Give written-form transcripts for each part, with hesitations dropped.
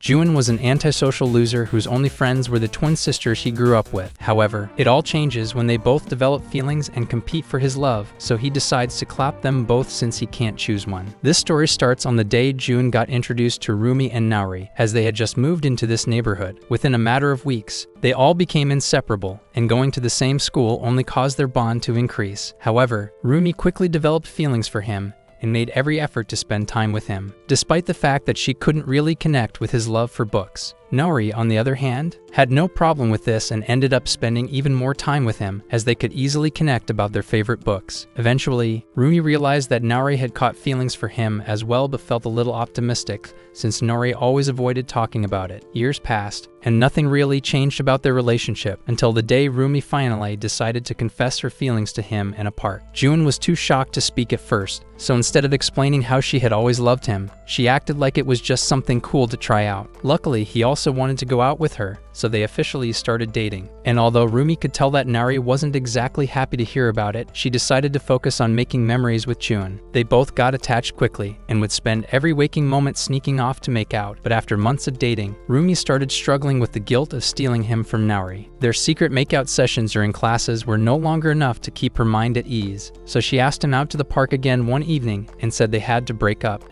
June was an antisocial loser whose only friends were the twin sisters he grew up with. However, it all changes when they both develop feelings and compete for his love, so he decides to clap them both since he can't choose one. This story starts on the day June got introduced to Roomie and Naori, as they had just moved into this neighborhood. Within a matter of weeks, they all became inseparable, and going to the same school only caused their bond to increase. However, Roomie quickly developed feelings for him and made every effort to spend time with him, despite the fact that she couldn't really connect with his love for books. Naori, on the other hand, had no problem with this and ended up spending even more time with him, as they could easily connect about their favorite books. Eventually, Roomie realized that Naori had caught feelings for him as well, but felt a little optimistic since Naori always avoided talking about it. Years passed, and nothing really changed about their relationship until the day Roomie finally decided to confess her feelings to him in a park. June was too shocked to speak at first, so instead of explaining how she had always loved him, she acted like it was just something cool to try out. Luckily, he also wanted to go out with her, so they officially started dating. And although Roomie could tell that Naori wasn't exactly happy to hear about it, she decided to focus on making memories with June. They both got attached quickly and would spend every waking moment sneaking off to make out. But after months of dating, Roomie started struggling with the guilt of stealing him from Naori. Their secret makeout sessions during classes were no longer enough to keep her mind at ease, so she asked him out to the park again one evening and said they had to break up.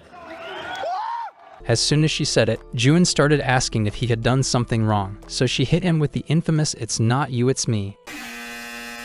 As soon as she said it, June started asking if he had done something wrong, so she hit him with the infamous "It's not you, it's me,"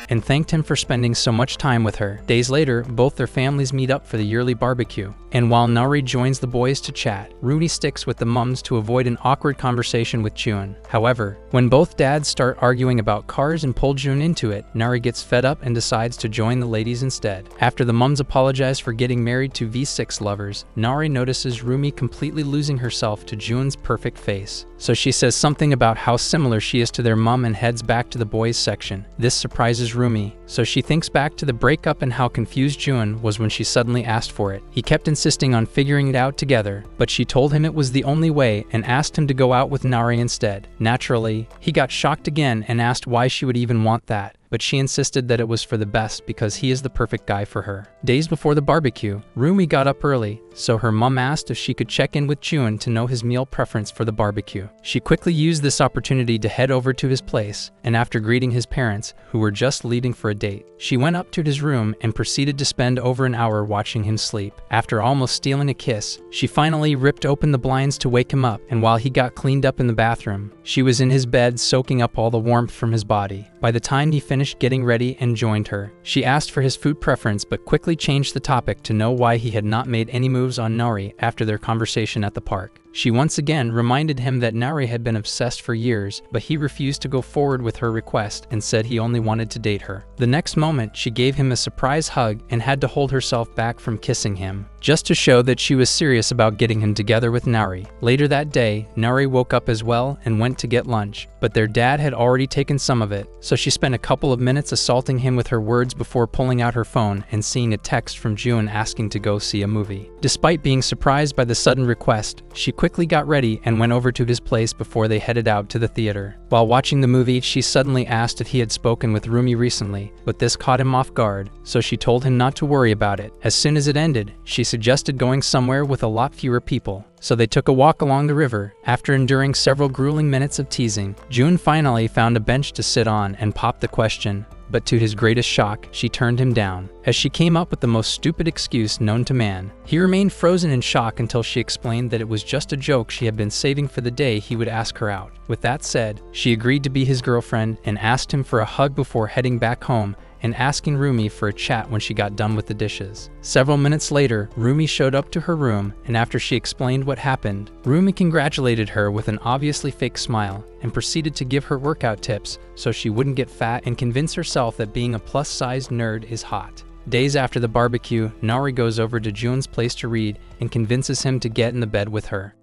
and thanked him for spending so much time with her. Days later, both their families meet up for the yearly barbecue, and while Naori joins the boys to chat, Roomie sticks with the mums to avoid an awkward conversation with June. However, when both dads start arguing about cars and pull June into it, Naori gets fed up and decides to join the ladies instead. After the mums apologize for getting married to V6 lovers, Naori notices Roomie completely losing herself to June's perfect face. So she says something about how similar she is to their mum and heads back to the boys section. This surprises Roomie, so she thinks back to the breakup and how confused June was when she suddenly asked for it. He kept insisting on figuring it out together, but she told him it was the only way and asked him to go out with Naori instead. Naturally, he got shocked again and asked why she would even want that, but she insisted that it was for the best because he is the perfect guy for her. Days before the barbecue, Roomie got up early, so her mum asked if she could check in with June to know his meal preference for the barbecue. She quickly used this opportunity to head over to his place, and after greeting his parents, who were just leaving for a date, she went up to his room and proceeded to spend over an hour watching him sleep. After almost stealing a kiss, she finally ripped open the blinds to wake him up, and while he got cleaned up in the bathroom, she was in his bed soaking up all the warmth from his body. By the time he finished getting ready and joined her, she asked for his food preference but quickly changed the topic to know why he had not made any moves on Naori after their conversation at the park. She once again reminded him that Naori had been obsessed for years, but he refused to go forward with her request and said he only wanted to date her. The next moment, she gave him a surprise hug and had to hold herself back from kissing him, just to show that she was serious about getting him together with Naori. Later that day, Naori woke up as well and went to get lunch, but their dad had already taken some of it, so she spent a couple of minutes assaulting him with her words before pulling out her phone and seeing a text from June asking to go see a movie. Despite being surprised by the sudden request, she quickly got ready and went over to his place before they headed out to the theater. While watching the movie, she suddenly asked if he had spoken with Roomie recently, but this caught him off guard, so she told him not to worry about it. As soon as it ended, she suggested going somewhere with a lot fewer people, so they took a walk along the river. After enduring several grueling minutes of teasing, June finally found a bench to sit on and popped the question, but to his greatest shock, she turned him down, as she came up with the most stupid excuse known to man. He remained frozen in shock until she explained that it was just a joke she had been saving for the day he would ask her out. With that said, she agreed to be his girlfriend and asked him for a hug before heading back home and asking Roomie for a chat when she got done with the dishes. Several minutes later, Roomie showed up to her room, and after she explained what happened, Roomie congratulated her with an obviously fake smile and proceeded to give her workout tips so she wouldn't get fat and convince herself that being a plus-sized nerd is hot. Days after the barbecue, Naori goes over to June's place to read and convinces him to get in the bed with her.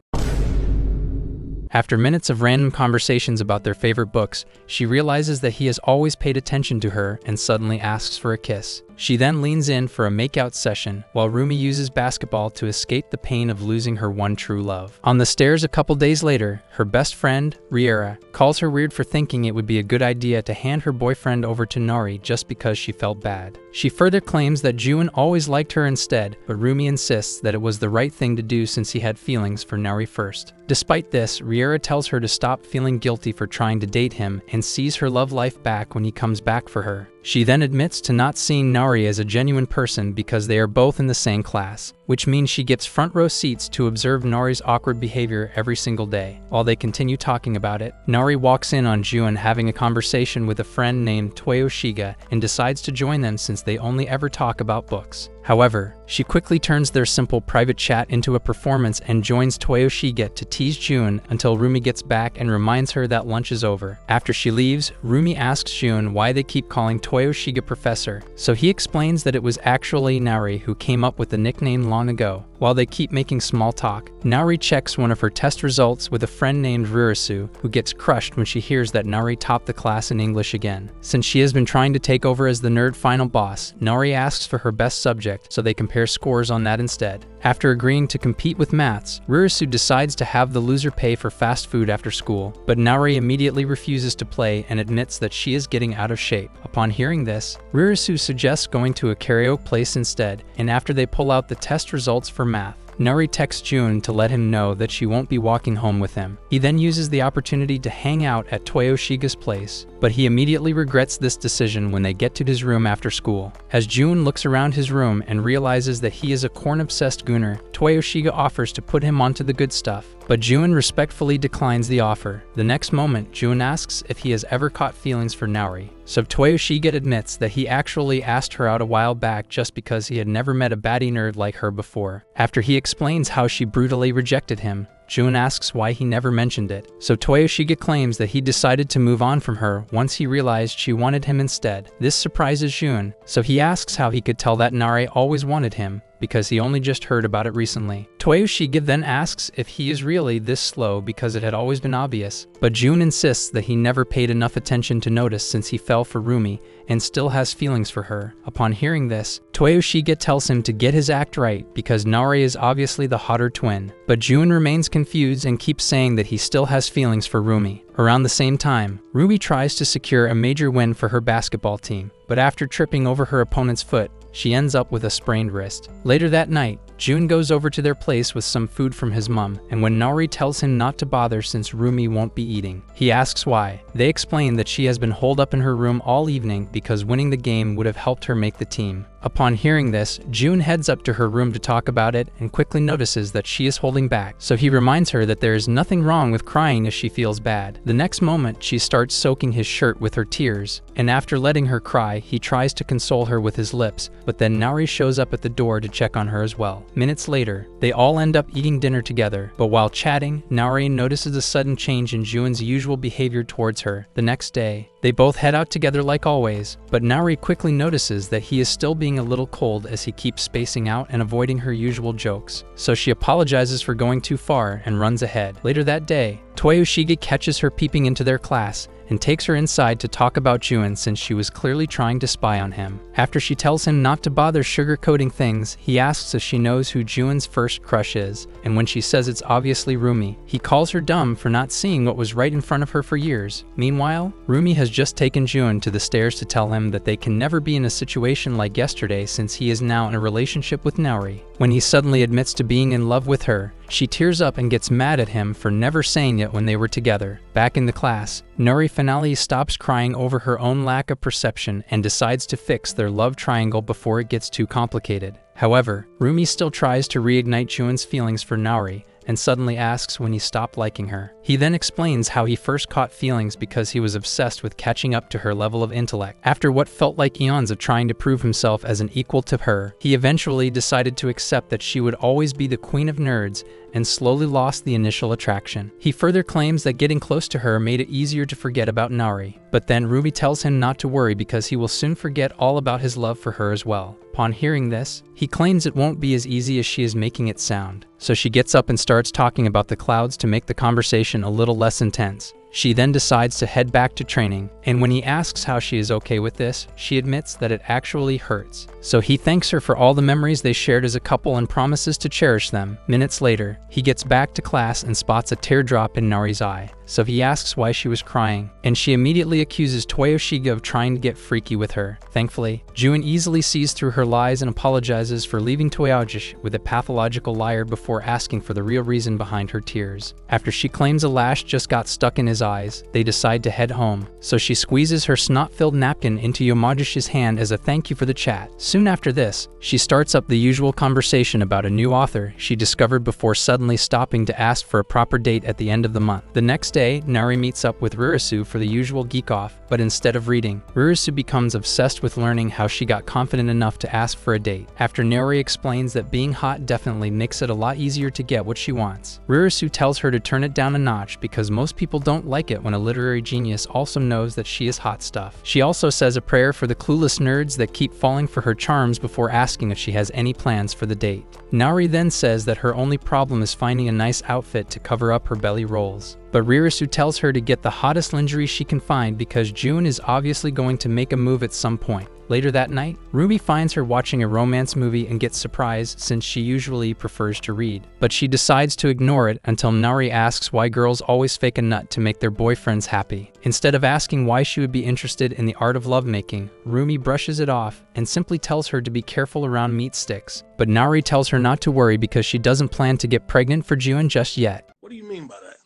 After minutes of random conversations about their favorite books, she realizes that he has always paid attention to her and suddenly asks for a kiss. She then leans in for a makeout session, while Roomie uses basketball to escape the pain of losing her one true love. On the stairs a couple days later, her best friend, Riera, calls her weird for thinking it would be a good idea to hand her boyfriend over to Naori just because she felt bad. She further claims that Jun always liked her instead, but Roomie insists that it was the right thing to do since he had feelings for Nari first. Despite this, Riera tells her to stop feeling guilty for trying to date him and sees her love life back when he comes back for her. She then admits to not seeing Nari as a genuine person because they are both in the same class, which means she gets front row seats to observe Nari's awkward behavior every single day. While they continue talking about it, Nari walks in on Jun having a conversation with a friend named Toyoshiga and decides to join them since they only ever talk about books. However, she quickly turns their simple private chat into a performance and joins Toyoshiga to tease Jun until Roomie gets back and reminds her that lunch is over. After she leaves, Roomie asks Jun why they keep calling Toyoshiga Professor, so he explains that it was actually Nari who came up with the nickname long ago. While they keep making small talk, Nari checks one of her test results with a friend named Ririsu, who gets crushed when she hears that Nari topped the class in English again. Since she has been trying to take over as the nerd final boss, Nari asks for her best subject, so they compare scores on that instead. After agreeing to compete with maths, Ririsu decides to have the loser pay for fast food after school, but Nari immediately refuses to play and admits that she is getting out of shape. Upon hearing this, Ririsu suggests going to a karaoke place instead, and after they pull out the test results for math, Nari texts Jun to let him know that she won't be walking home with him. He then uses the opportunity to hang out at Toyoshiga's place, but he immediately regrets this decision when they get to his room after school. As Jun looks around his room and realizes that he is a corn-obsessed gooner, Toyoshiga offers to put him onto the good stuff, but Jun respectfully declines the offer. The next moment, Jun asks if he has ever caught feelings for Nari, so Toyoshiga admits that he actually asked her out a while back just because he had never met a baddie nerd like her before. After he explains how she brutally rejected him, Jun asks why he never mentioned it, so Toyoshiga claims that he decided to move on from her once he realized she wanted him instead. This surprises Jun, so he asks how he could tell that Nari always wanted him, because he only just heard about it recently. Toyoshiga then asks if he is really this slow because it had always been obvious, but Jun insists that he never paid enough attention to notice since he fell for Roomie and still has feelings for her. Upon hearing this, Toyoshiga tells him to get his act right because Nari is obviously the hotter twin, but Jun remains confused and keeps saying that he still has feelings for Roomie. Around the same time, Roomie tries to secure a major win for her basketball team, but after tripping over her opponent's foot, she ends up with a sprained wrist. Later that night, Jun goes over to their place with some food from his mom, and when Nari tells him not to bother since Roomie won't be eating, he asks why. They explain that she has been holed up in her room all evening because winning the game would have helped her make the team. Upon hearing this, Jun heads up to her room to talk about it and quickly notices that she is holding back, so he reminds her that there is nothing wrong with crying if she feels bad. The next moment, she starts soaking his shirt with her tears, and after letting her cry, he tries to console her with his lips, but then Nari shows up at the door to check on her as well. Minutes later, they all end up eating dinner together, but while chatting, Nari notices a sudden change in Jun's usual behavior towards her. The next day, they both head out together like always, but Nari quickly notices that he is still being a little cold as he keeps spacing out and avoiding her usual jokes, so she apologizes for going too far and runs ahead. Later that day, Toyoshiga catches her peeping into their class and takes her inside to talk about Jun since she was clearly trying to spy on him. After she tells him not to bother sugarcoating things, he asks if she knows who Jun's first crush is, and when she says it's obviously Roomie, he calls her dumb for not seeing what was right in front of her for years. Meanwhile, Roomie has just taken Jun to the stairs to tell him that they can never be in a situation like yesterday since he is now in a relationship with Nari. When he suddenly admits to being in love with her, she tears up and gets mad at him for never saying it when they were together. Back in the class, Nari finally stops crying over her own lack of perception and decides to fix their love triangle before it gets too complicated. However, Roomie still tries to reignite Jun's feelings for Nari and suddenly asks when he stopped liking her. He then explains how he first caught feelings because he was obsessed with catching up to her level of intellect. After what felt like eons of trying to prove himself as an equal to her, he eventually decided to accept that she would always be the queen of nerds and slowly lost the initial attraction. He further claims that getting close to her made it easier to forget about Nari, but then Roomie tells him not to worry because he will soon forget all about his love for her as well. Upon hearing this, he claims it won't be as easy as she is making it sound, so she gets up and starts talking about the clouds to make the conversation a little less intense. She then decides to head back to training, and when he asks how she is okay with this, she admits that it actually hurts. So he thanks her for all the memories they shared as a couple and promises to cherish them. Minutes later, he gets back to class and spots a teardrop in Nari's eye, so he asks why she was crying, and she immediately accuses Toyoshiga of trying to get freaky with her. Thankfully, Jun easily sees through her lies and apologizes for leaving Toyoji with a pathological liar before asking for the real reason behind her tears. After she claims a lash just got stuck in his eyes, they decide to head home, so she squeezes her snot-filled napkin into Yamajishi's hand as a thank you for the chat. Soon after this, she starts up the usual conversation about a new author she discovered before suddenly stopping to ask for a proper date at the end of the month. The next day, Nari meets up with Rurisu for the usual geek-off, but instead of reading, Rurisu becomes obsessed with learning how she got confident enough to ask for a date. After Nari explains that being hot definitely makes it a lot easier to get what she wants, Rurisu tells her to turn it down a notch because most people don't like it when a literary genius also knows that she is hot stuff. She also says a prayer for the clueless nerds that keep falling for her charms before asking if she has any plans for the date. Nari then says that her only problem is finding a nice outfit to cover up her belly rolls. But Ririsu tells her to get the hottest lingerie she can find because Jun is obviously going to make a move at some point. Later that night, Roomie finds her watching a romance movie and gets surprised since she usually prefers to read. But she decides to ignore it until Nari asks why girls always fake a nut to make their boyfriends happy. Instead of asking why she would be interested in the art of lovemaking, Roomie brushes it off and simply tells her to be careful around meat sticks. But Nari tells her not to worry because she doesn't plan to get pregnant for Jun just yet. What do you mean by that?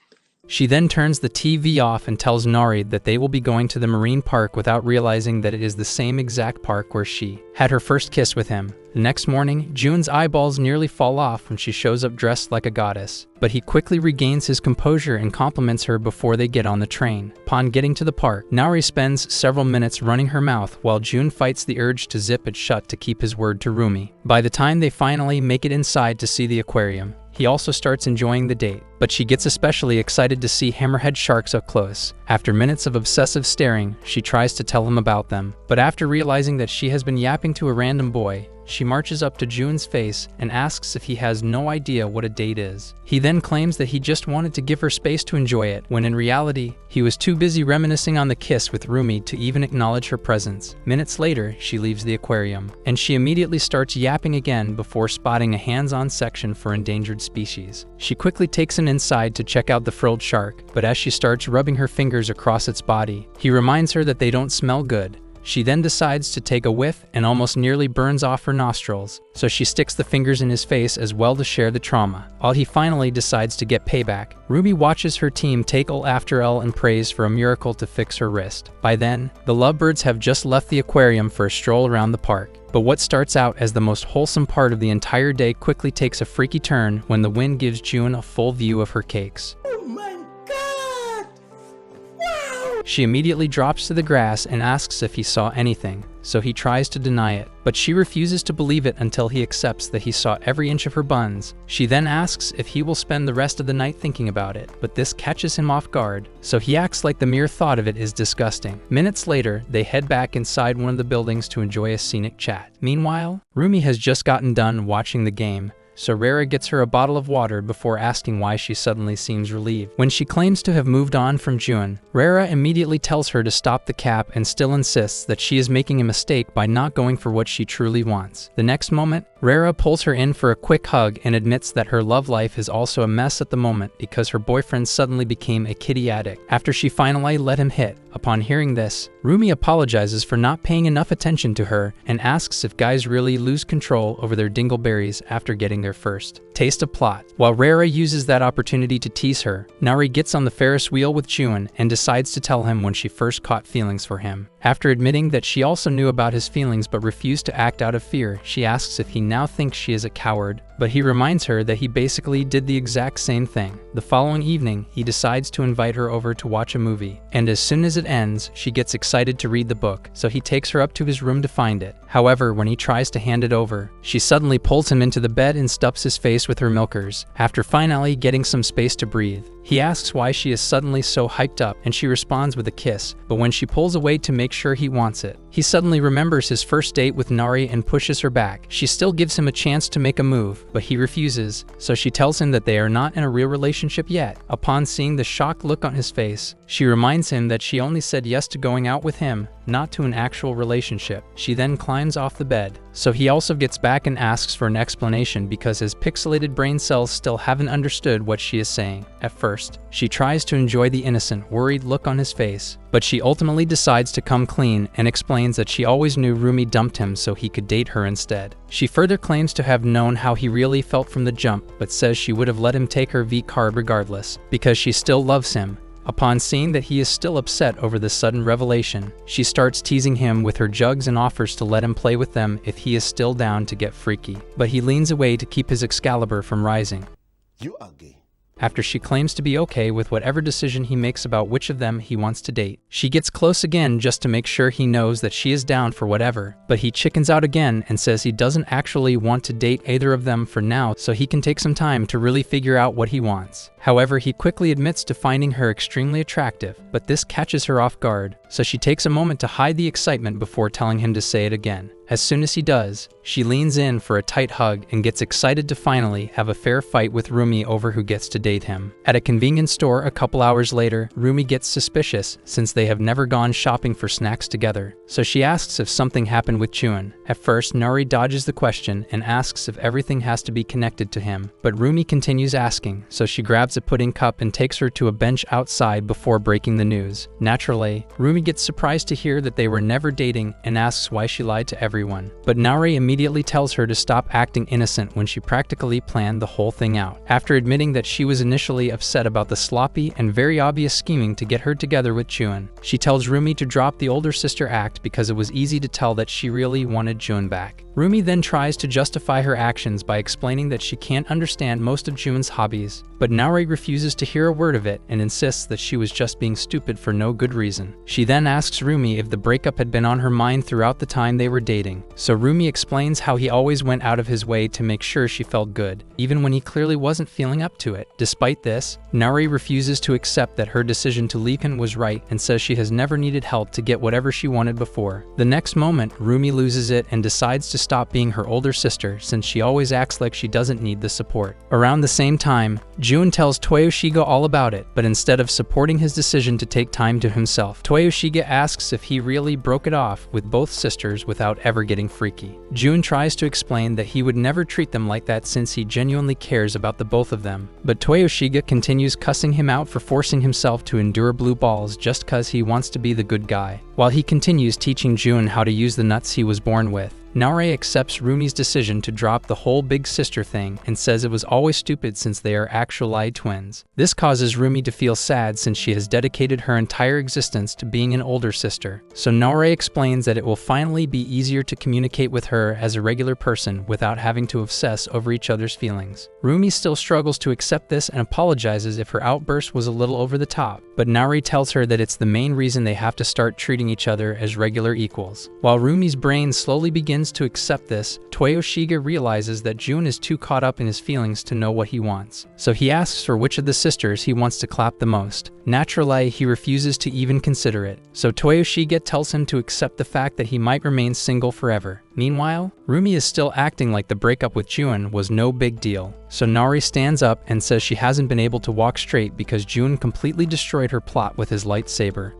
She then turns the TV off and tells Nari that they will be going to the marine park without realizing that it is the same exact park where she had her first kiss with him. The next morning, Jun's eyeballs nearly fall off when she shows up dressed like a goddess, but he quickly regains his composure and compliments her before they get on the train. Upon getting to the park, Nari spends several minutes running her mouth while Jun fights the urge to zip it shut to keep his word to Roomie. By the time they finally make it inside to see the aquarium, he also starts enjoying the date, but she gets especially excited to see hammerhead sharks up close. After minutes of obsessive staring, she tries to tell him about them, but after realizing that she has been yapping to a random boy, she marches up to Jun's face and asks if he has no idea what a date is. He then claims that he just wanted to give her space to enjoy it, when in reality, he was too busy reminiscing on the kiss with Roomie to even acknowledge her presence. Minutes later, she leaves the aquarium, and she immediately starts yapping again before spotting a hands-on section for endangered species. She quickly takes him inside to check out the frilled shark, but as she starts rubbing her fingers across its body, he reminds her that they don't smell good. She then decides to take a whiff and almost nearly burns off her nostrils, so she sticks the fingers in his face as well to share the trauma. While he finally decides to get payback, Ruby watches her team take L after L and prays for a miracle to fix her wrist. By then, the lovebirds have just left the aquarium for a stroll around the park. But what starts out as the most wholesome part of the entire day quickly takes a freaky turn when the wind gives Jun a full view of her cakes. She immediately drops to the grass and asks if he saw anything, so he tries to deny it, but she refuses to believe it until he accepts that he saw every inch of her buns. She then asks if he will spend the rest of the night thinking about it, but this catches him off guard, so he acts like the mere thought of it is disgusting. Minutes later, they head back inside one of the buildings to enjoy a scenic chat. Meanwhile, Roomie has just gotten done watching the game, so Rara gets her a bottle of water before asking why she suddenly seems relieved. When she claims to have moved on from Jun, Rara immediately tells her to stop the cap and still insists that she is making a mistake by not going for what she truly wants. The next moment, Rara pulls her in for a quick hug and admits that her love life is also a mess at the moment because her boyfriend suddenly became a kitty addict after she finally let him hit. Upon hearing this, Roomie apologizes for not paying enough attention to her and asks if guys really lose control over their dingleberries after getting their first taste of plot. While Rara uses that opportunity to tease her, Nari gets on the Ferris wheel with Jun and decides to tell him when she first caught feelings for him. After admitting that she also knew about his feelings but refused to act out of fear, she asks if he now thinks she is a coward, but he reminds her that he basically did the exact same thing. The following evening, he decides to invite her over to watch a movie, and as soon as it ends, she gets excited to read the book, so he takes her up to his room to find it. However, when he tries to hand it over, she suddenly pulls him into the bed and stuffs his face with her milkers, after finally getting some space to breathe. He asks why she is suddenly so hyped up, and she responds with a kiss, but when she pulls away to make sure he wants it, he suddenly remembers his first date with Nari and pushes her back. She still gives him a chance to make a move, but he refuses, so she tells him that they are not in a real relationship yet. Upon seeing the shocked look on his face, she reminds him that she only said yes to going out with him not to an actual relationship. She then climbs off the bed. So he also gets back and asks for an explanation because his pixelated brain cells still haven't understood what she is saying. At first, she tries to enjoy the innocent, worried look on his face, but she ultimately decides to come clean and explains that she always knew Roomie dumped him so he could date her instead. She further claims to have known how he really felt from the jump, but says she would have let him take her V card regardless, because she still loves him. Upon seeing that he is still upset over this sudden revelation, she starts teasing him with her jugs and offers to let him play with them if he is still down to get freaky. But he leans away to keep his Excalibur from rising. You are gay. After she claims to be okay with whatever decision he makes about which of them he wants to date. She gets close again just to make sure he knows that she is down for whatever, but he chickens out again and says he doesn't actually want to date either of them for now so he can take some time to really figure out what he wants. However, he quickly admits to finding her extremely attractive, but this catches her off guard, so she takes a moment to hide the excitement before telling him to say it again. As soon as he does, she leans in for a tight hug and gets excited to finally have a fair fight with Roomie over who gets to date him. At a convenience store a couple hours later, Roomie gets suspicious since they have never gone shopping for snacks together, so she asks if something happened with Chun. At first, Nari dodges the question and asks if everything has to be connected to him, but Roomie continues asking, so she grabs a pudding cup and takes her to a bench outside before breaking the news. Naturally, Roomie gets surprised to hear that they were never dating and asks why she lied to everyone. But Nari immediately tells her to stop acting innocent when she practically planned the whole thing out. After admitting that she was initially upset about the sloppy and very obvious scheming to get her together with Chun, she tells Roomie to drop the older sister act because it was easy to tell that she really wanted Chun back. Roomie then tries to justify her actions by explaining that she can't understand most of Jun's hobbies, but Nari refuses to hear a word of it and insists that she was just being stupid for no good reason. She then asks Roomie if the breakup had been on her mind throughout the time they were dating, so Roomie explains how he always went out of his way to make sure she felt good, even when he clearly wasn't feeling up to it. Despite this, Nari refuses to accept that her decision to leave him was right and says she has never needed help to get whatever she wanted before. The next moment, Roomie loses it and decides to stop being her older sister since she always acts like she doesn't need the support. Around the same time, Jun tells Toyoshiga all about it, but instead of supporting his decision to take time to himself, Toyoshiga asks if he really broke it off with both sisters without ever getting freaky. Jun tries to explain that he would never treat them like that since he genuinely cares about the both of them, but Toyoshiga continues cussing him out for forcing himself to endure blue balls just cause he wants to be the good guy, while he continues teaching Jun how to use the nuts he was born with. Nare accepts Roomie's decision to drop the whole big sister thing and says it was always stupid since they are actual twins. This causes Roomie to feel sad since she has dedicated her entire existence to being an older sister. So Nare explains that it will finally be easier to communicate with her as a regular person without having to obsess over each other's feelings. Roomie still struggles to accept this and apologizes if her outburst was a little over the top, but Nare tells her that it's the main reason they have to start treating each other as regular equals. While Roomie's brain slowly begins to accept this, Toyoshiga realizes that Jun is too caught up in his feelings to know what he wants. So he asks for which of the sisters he wants to clap the most. Naturally, he refuses to even consider it. So Toyoshiga tells him to accept the fact that he might remain single forever. Meanwhile, Roomie is still acting like the breakup with Jun was no big deal. So Nari stands up and says she hasn't been able to walk straight because Jun completely destroyed her plot with his lightsaber.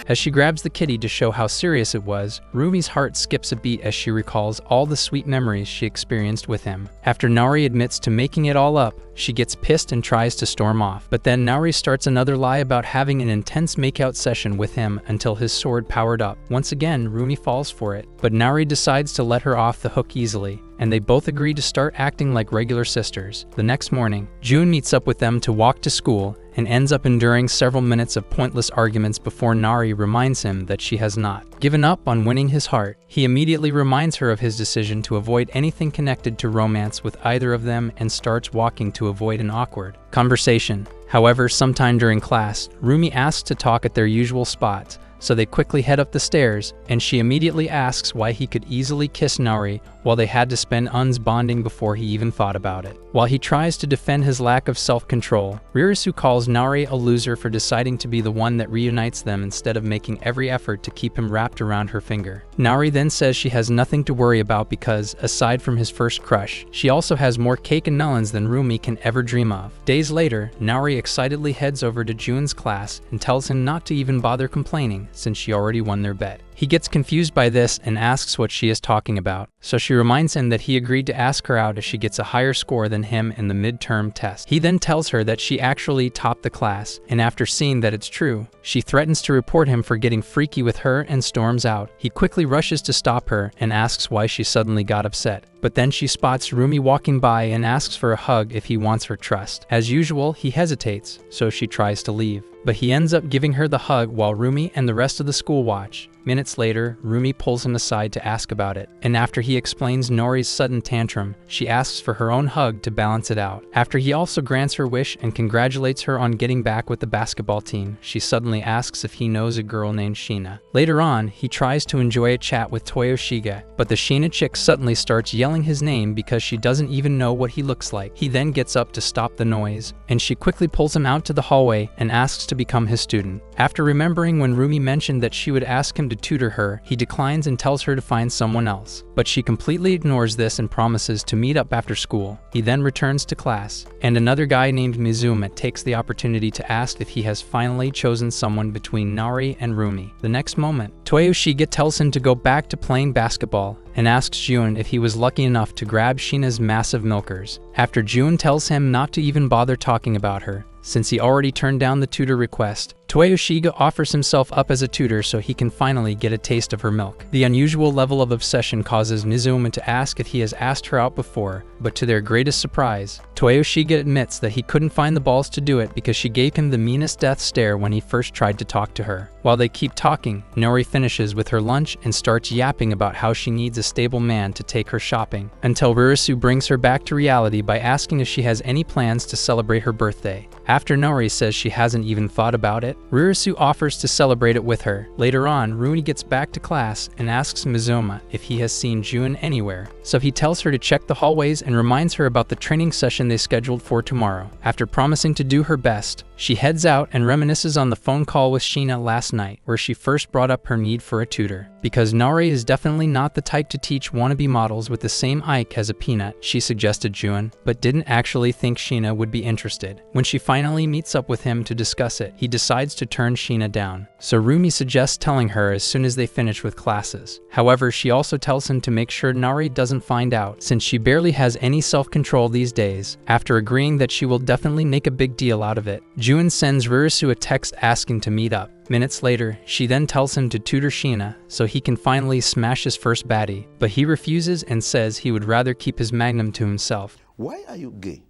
As she grabs the kitty to show how serious it was, Roomie's heart skips a beat as she recalls all the sweet memories she experienced with him. After Nari admits to making it all up, she gets pissed and tries to storm off. But then Nari starts another lie about having an intense makeout session with him until his sword powered up. Once again, Roomie falls for it, but Nari decides to let her off the hook easily, and they both agree to start acting like regular sisters. The next morning, Jun meets up with them to walk to school and ends up enduring several minutes of pointless arguments before Nari reminds him that she has not given up on winning his heart. He immediately reminds her of his decision to avoid anything connected to romance with either of them and starts walking to avoid an awkward conversation. However, sometime during class, Roomie asks to talk at their usual spots, so they quickly head up the stairs, and she immediately asks why he could easily kiss Nari while they had to spend uns bonding before he even thought about it. While he tries to defend his lack of self-control, Ririsu calls Nari a loser for deciding to be the one that reunites them instead of making every effort to keep him wrapped around her finger. Nari then says she has nothing to worry about because, aside from his first crush, she also has more cake and melons than Roomie can ever dream of. Days later, Nari excitedly heads over to Jun's class and tells him not to even bother complaining since she already won their bet. He gets confused by this and asks what she is talking about, so she reminds him that he agreed to ask her out if she gets a higher score than him in the midterm test. He then tells her that she actually topped the class, and after seeing that it's true, she threatens to report him for getting freaky with her and storms out. He quickly rushes to stop her and asks why she suddenly got upset. But then she spots Roomie walking by and asks for a hug if he wants her trust. As usual, he hesitates, so she tries to leave. But he ends up giving her the hug while Roomie and the rest of the school watch. Minutes later, Roomie pulls him aside to ask about it, and after he explains Nori's sudden tantrum, she asks for her own hug to balance it out. After he also grants her wish and congratulates her on getting back with the basketball team, she suddenly asks if he knows a girl named Sheena. Later on, he tries to enjoy a chat with Toyoshiga, but the Sheena chick suddenly starts yelling his name because she doesn't even know what he looks like. He then gets up to stop the noise, and she quickly pulls him out to the hallway and asks to become his student. After remembering when Roomie mentioned that she would ask him to tutor her, he declines and tells her to find someone else. But she completely ignores this and promises to meet up after school. He then returns to class, and another guy named Mizuma takes the opportunity to ask if he has finally chosen someone between Nari and Roomie. The next moment, Toyoshiga tells him to go back to playing basketball and asks Jun if he was lucky enough to grab Sheena's massive milkers. After Jun tells him not to even bother talking about her, since he already turned down the tutor request, Toyoshiga offers himself up as a tutor so he can finally get a taste of her milk. The unusual level of obsession causes Mizuma to ask if he has asked her out before, but to their greatest surprise, Toyoshiga admits that he couldn't find the balls to do it because she gave him the meanest death stare when he first tried to talk to her. While they keep talking, Nori finishes with her lunch and starts yapping about how she needs a stable man to take her shopping, until Ririsu brings her back to reality by asking if she has any plans to celebrate her birthday. After Nori says she hasn't even thought about it, Ririsu offers to celebrate it with her. Later on, Rooney gets back to class and asks Mizuma if he has seen Jun anywhere, so he tells her to check the hallways and reminds her about the training session they scheduled for tomorrow. After promising to do her best, she heads out and reminisces on the phone call with Sheena last night, where she first brought up her need for a tutor. Because Nori is definitely not the type to teach wannabe models with the same Ike as a peanut, she suggested Jun, but didn't actually think Sheena would be interested. When she finally meets up with him to discuss it, he decides to turn Sheena down, so Roomie suggests telling her as soon as they finish with classes. However, she also tells him to make sure Nari doesn't find out, since she barely has any self-control these days. After agreeing that she will definitely make a big deal out of it, Jun sends Ririsu a text asking to meet up. Minutes later, she then tells him to tutor Sheena so he can finally smash his first baddie, but he refuses and says he would rather keep his magnum to himself. Why are you gay?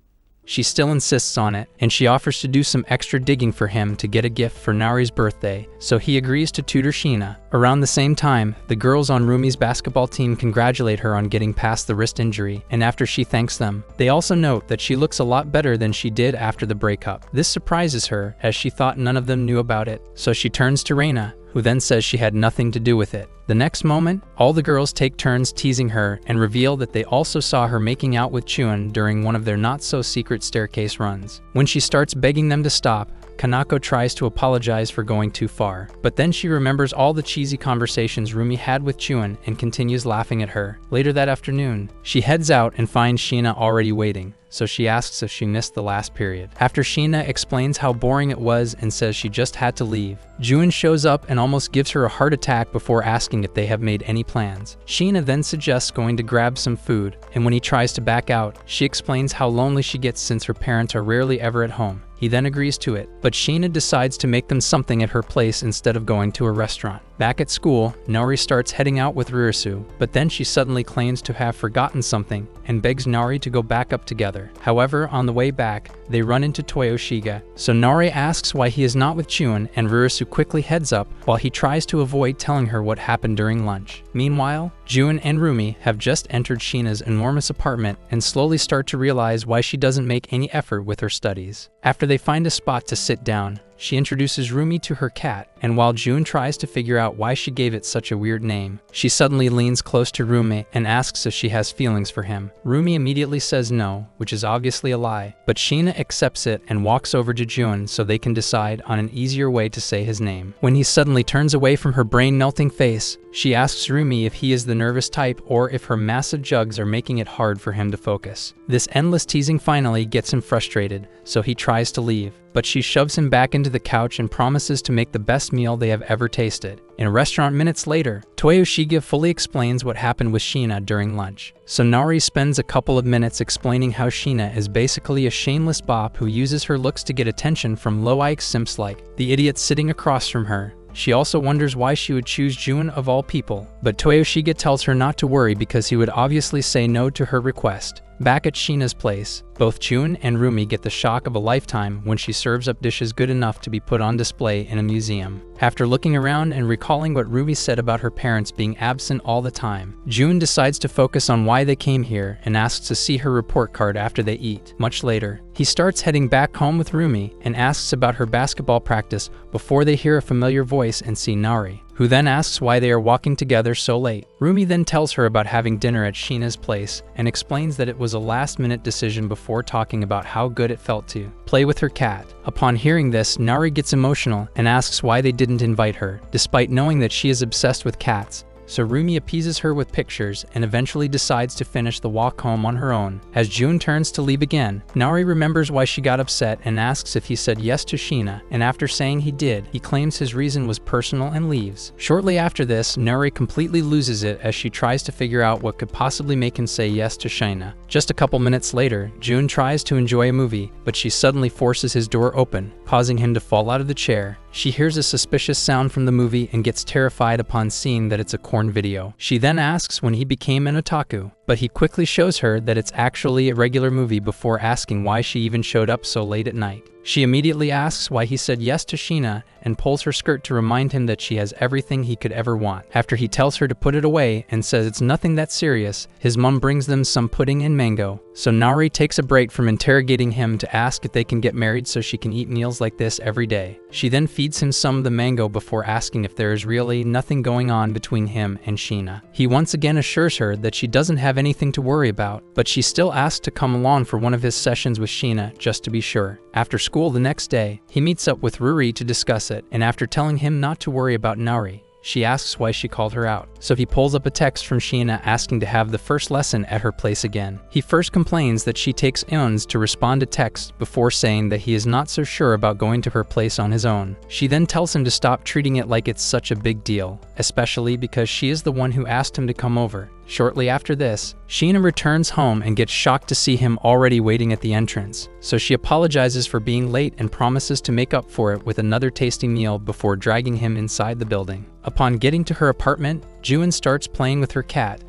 She still insists on it, and she offers to do some extra digging for him to get a gift for Nari's birthday, so he agrees to tutor Sheena. Around the same time, the girls on Roomie's basketball team congratulate her on getting past the wrist injury, and after she thanks them, they also note that she looks a lot better than she did after the breakup. This surprises her, as she thought none of them knew about it, so she turns to Reina, who then says she had nothing to do with it. The next moment, all the girls take turns teasing her and reveal that they also saw her making out with Chuan during one of their not-so-secret staircase runs. When she starts begging them to stop, Kanako tries to apologize for going too far, but then she remembers all the cheesy conversations Roomie had with Chuan and continues laughing at her. Later that afternoon, she heads out and finds Sheena already waiting, so she asks if she missed the last period. After Sheena explains how boring it was and says she just had to leave, Jun shows up and almost gives her a heart attack before asking if they have made any plans. Sheena then suggests going to grab some food, and when he tries to back out, she explains how lonely she gets since her parents are rarely ever at home. He then agrees to it, but Sheena decides to make them something at her place instead of going to a restaurant. Back at school, Nari starts heading out with Ririsu, but then she suddenly claims to have forgotten something and begs Nari to go back up together. However, on the way back, they run into Toyoshiga, so Nari asks why he is not with Chuan, and Ririsu quickly heads up while he tries to avoid telling her what happened during lunch. Meanwhile, Jun and Roomie have just entered Sheena's enormous apartment and slowly start to realize why she doesn't make any effort with her studies. After they find a spot to sit down, she introduces Roomie to her cat, and while June tries to figure out why she gave it such a weird name, she suddenly leans close to Roomie and asks if she has feelings for him. Roomie immediately says no, which is obviously a lie, but Sheena accepts it and walks over to June so they can decide on an easier way to say his name. When he suddenly turns away from her brain-melting face, she asks Roomie if he is the nervous type or if her massive jugs are making it hard for him to focus. This endless teasing finally gets him frustrated, so he tries to leave, but she shoves him back into the couch and promises to make the best meal they have ever tasted. In a restaurant minutes later, Toyoshige fully explains what happened with Sheena during lunch. So Nari spends a couple of minutes explaining how Sheena is basically a shameless bop who uses her looks to get attention from low-IQ simps like the idiot sitting across from her. She also wonders why she would choose June of all people, but Toyoshige tells her not to worry because he would obviously say no to her request. Back at Sheena's place, both June and Roomie get the shock of a lifetime when she serves up dishes good enough to be put on display in a museum. After looking around and recalling what Roomie said about her parents being absent all the time, June decides to focus on why they came here and asks to see her report card after they eat. Much later, he starts heading back home with Roomie and asks about her basketball practice before they hear a familiar voice and see Nari, who then asks why they are walking together so late. Roomie then tells her about having dinner at Sheena's place and explains that it was a last-minute decision before talking about how good it felt to play with her cat. Upon hearing this, Nari gets emotional and asks why they didn't invite her, despite knowing that she is obsessed with cats. So Roomie appeases her with pictures and eventually decides to finish the walk home on her own. As June turns to leave again, Nari remembers why she got upset and asks if he said yes to Sheena, and after saying he did, he claims his reason was personal and leaves. Shortly after this, Nari completely loses it as she tries to figure out what could possibly make him say yes to Sheena. Just a couple minutes later, June tries to enjoy a movie, but she suddenly forces his door open, causing him to fall out of the chair. She hears a suspicious sound from the movie and gets terrified upon seeing that it's a porn video. She then asks when he became an otaku, but he quickly shows her that it's actually a regular movie before asking why she even showed up so late at night. She immediately asks why he said yes to Sheena and pulls her skirt to remind him that she has everything he could ever want. After he tells her to put it away and says it's nothing that serious, his mom brings them some pudding and mango. So Nari takes a break from interrogating him to ask if they can get married so she can eat meals like this every day. She then feeds him some of the mango before asking if there is really nothing going on between him and Sheena. He once again assures her that she doesn't have anything to worry about, but she still asks to come along for one of his sessions with Sheena just to be sure. After school the next day, he meets up with Ruri to discuss it, and after telling him not to worry about Nari, she asks why she called her out. So he pulls up a text from Sheena asking to have the first lesson at her place again. He first complains that she takes eons to respond to texts before saying that he is not so sure about going to her place on his own. She then tells him to stop treating it like it's such a big deal, especially because she is the one who asked him to come over. Shortly after this, Sheena returns home and gets shocked to see him already waiting at the entrance. So she apologizes for being late and promises to make up for it with another tasty meal before dragging him inside the building. Upon getting to her apartment, June starts playing with her cat.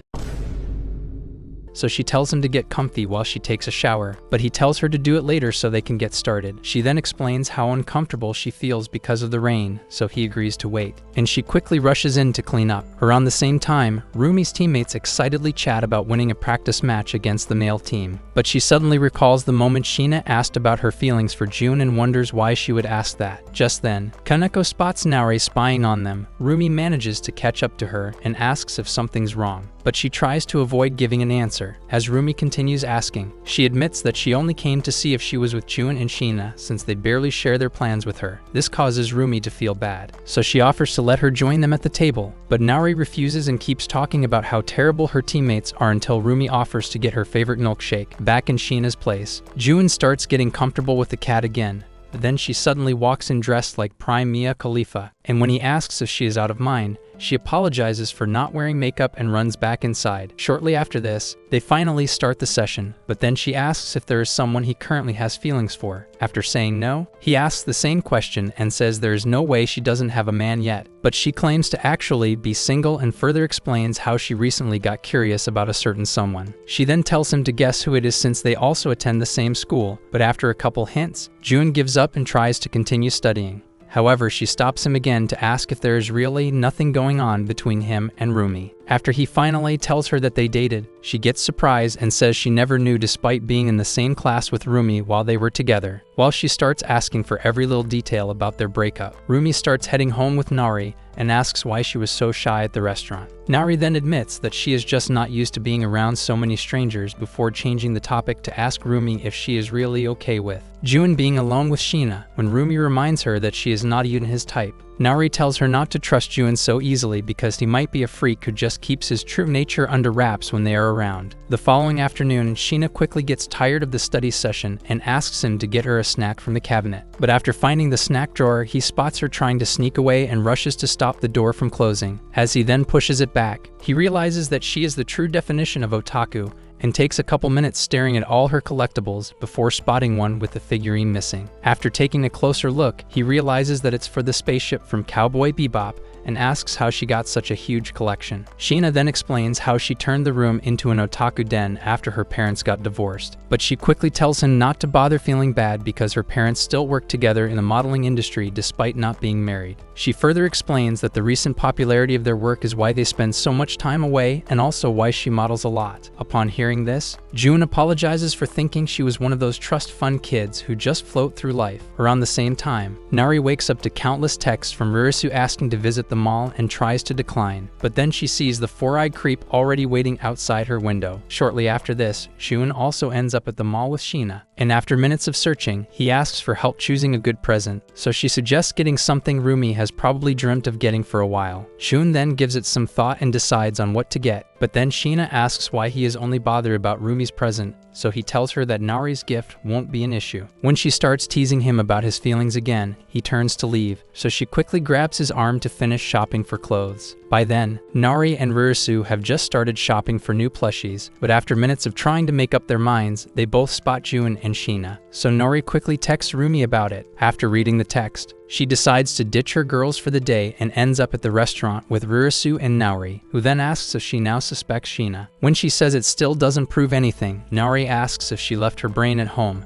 So she tells him to get comfy while she takes a shower, but he tells her to do it later so they can get started. She then explains how uncomfortable she feels because of the rain, so he agrees to wait, and she quickly rushes in to clean up. Around the same time, Roomie's teammates excitedly chat about winning a practice match against the male team, but she suddenly recalls the moment Sheena asked about her feelings for June and wonders why she would ask that. Just then, Kaneko spots Nari spying on them. Roomie manages to catch up to her and asks if something's wrong, but she tries to avoid giving an answer. As Roomie continues asking, she admits that she only came to see if she was with June and Sheena since they barely share their plans with her. This causes Roomie to feel bad, so she offers to let her join them at the table, but Nari refuses and keeps talking about how terrible her teammates are until Roomie offers to get her favorite milkshake. Back in Sheena's place, June starts getting comfortable with the cat again, but then she suddenly walks in dressed like prime Mia Khalifa, and when he asks if she is out of mind, she apologizes for not wearing makeup and runs back inside. Shortly after this, they finally start the session, but then she asks if there is someone he currently has feelings for. After saying no, he asks the same question and says there is no way she doesn't have a man yet, but she claims to actually be single and further explains how she recently got curious about a certain someone. She then tells him to guess who it is since they also attend the same school, but after a couple hints, June gives up and tries to continue studying. However, she stops him again to ask if there is really nothing going on between him and Roomie. After he finally tells her that they dated, she gets surprised and says she never knew despite being in the same class with Roomie while they were together. While she starts asking for every little detail about their breakup, Roomie starts heading home with Nari and asks why she was so shy at the restaurant. Nari then admits that she is just not used to being around so many strangers before changing the topic to ask Roomie if she is really okay with June being alone with Sheena when Roomie reminds her that she is not even his type. Nari tells her not to trust June so easily because he might be a freak who just keeps his true nature under wraps when they are around. The following afternoon, Sheena quickly gets tired of the study session and asks him to get her a snack from the cabinet. But after finding the snack drawer, he spots her trying to sneak away and rushes to stop the door from closing. As he then pushes it back, he realizes that she is the true definition of otaku and takes a couple minutes staring at all her collectibles before spotting one with the figurine missing. After taking a closer look, he realizes that it's for the spaceship from Cowboy Bebop and asks how she got such a huge collection. Sheena then explains how she turned the room into an otaku den after her parents got divorced, but she quickly tells him not to bother feeling bad because her parents still work together in the modeling industry despite not being married. She further explains that the recent popularity of their work is why they spend so much time away and also why she models a lot. Upon hearing this, June apologizes for thinking she was one of those trust fund kids who just float through life. Around the same time, Nari wakes up to countless texts from Ririsu asking to visit the mall and tries to decline, but then she sees the four-eyed creep already waiting outside her window. Shortly after this, June also ends up at the mall with Sheena, and after minutes of searching, he asks for help choosing a good present, so she suggests getting something Roomie has probably dreamt of getting for a while. June then gives it some thought and decides on what to get, but then Sheena asks why he is only bothered about Roomie's present, so he tells her that Nari's gift won't be an issue. When she starts teasing him about his feelings again, he turns to leave, so she quickly grabs his arm to finish shopping for clothes. By then, Nari and Ririsu have just started shopping for new plushies, but after minutes of trying to make up their minds, they both spot June and Sheena, so Nori quickly texts Roomie about it. After reading the text, she decides to ditch her girls for the day and ends up at the restaurant with Ririsu and Naori, who then asks if she now suspects Sheena. When she says it still doesn't prove anything, Naori asks if she left her brain at home,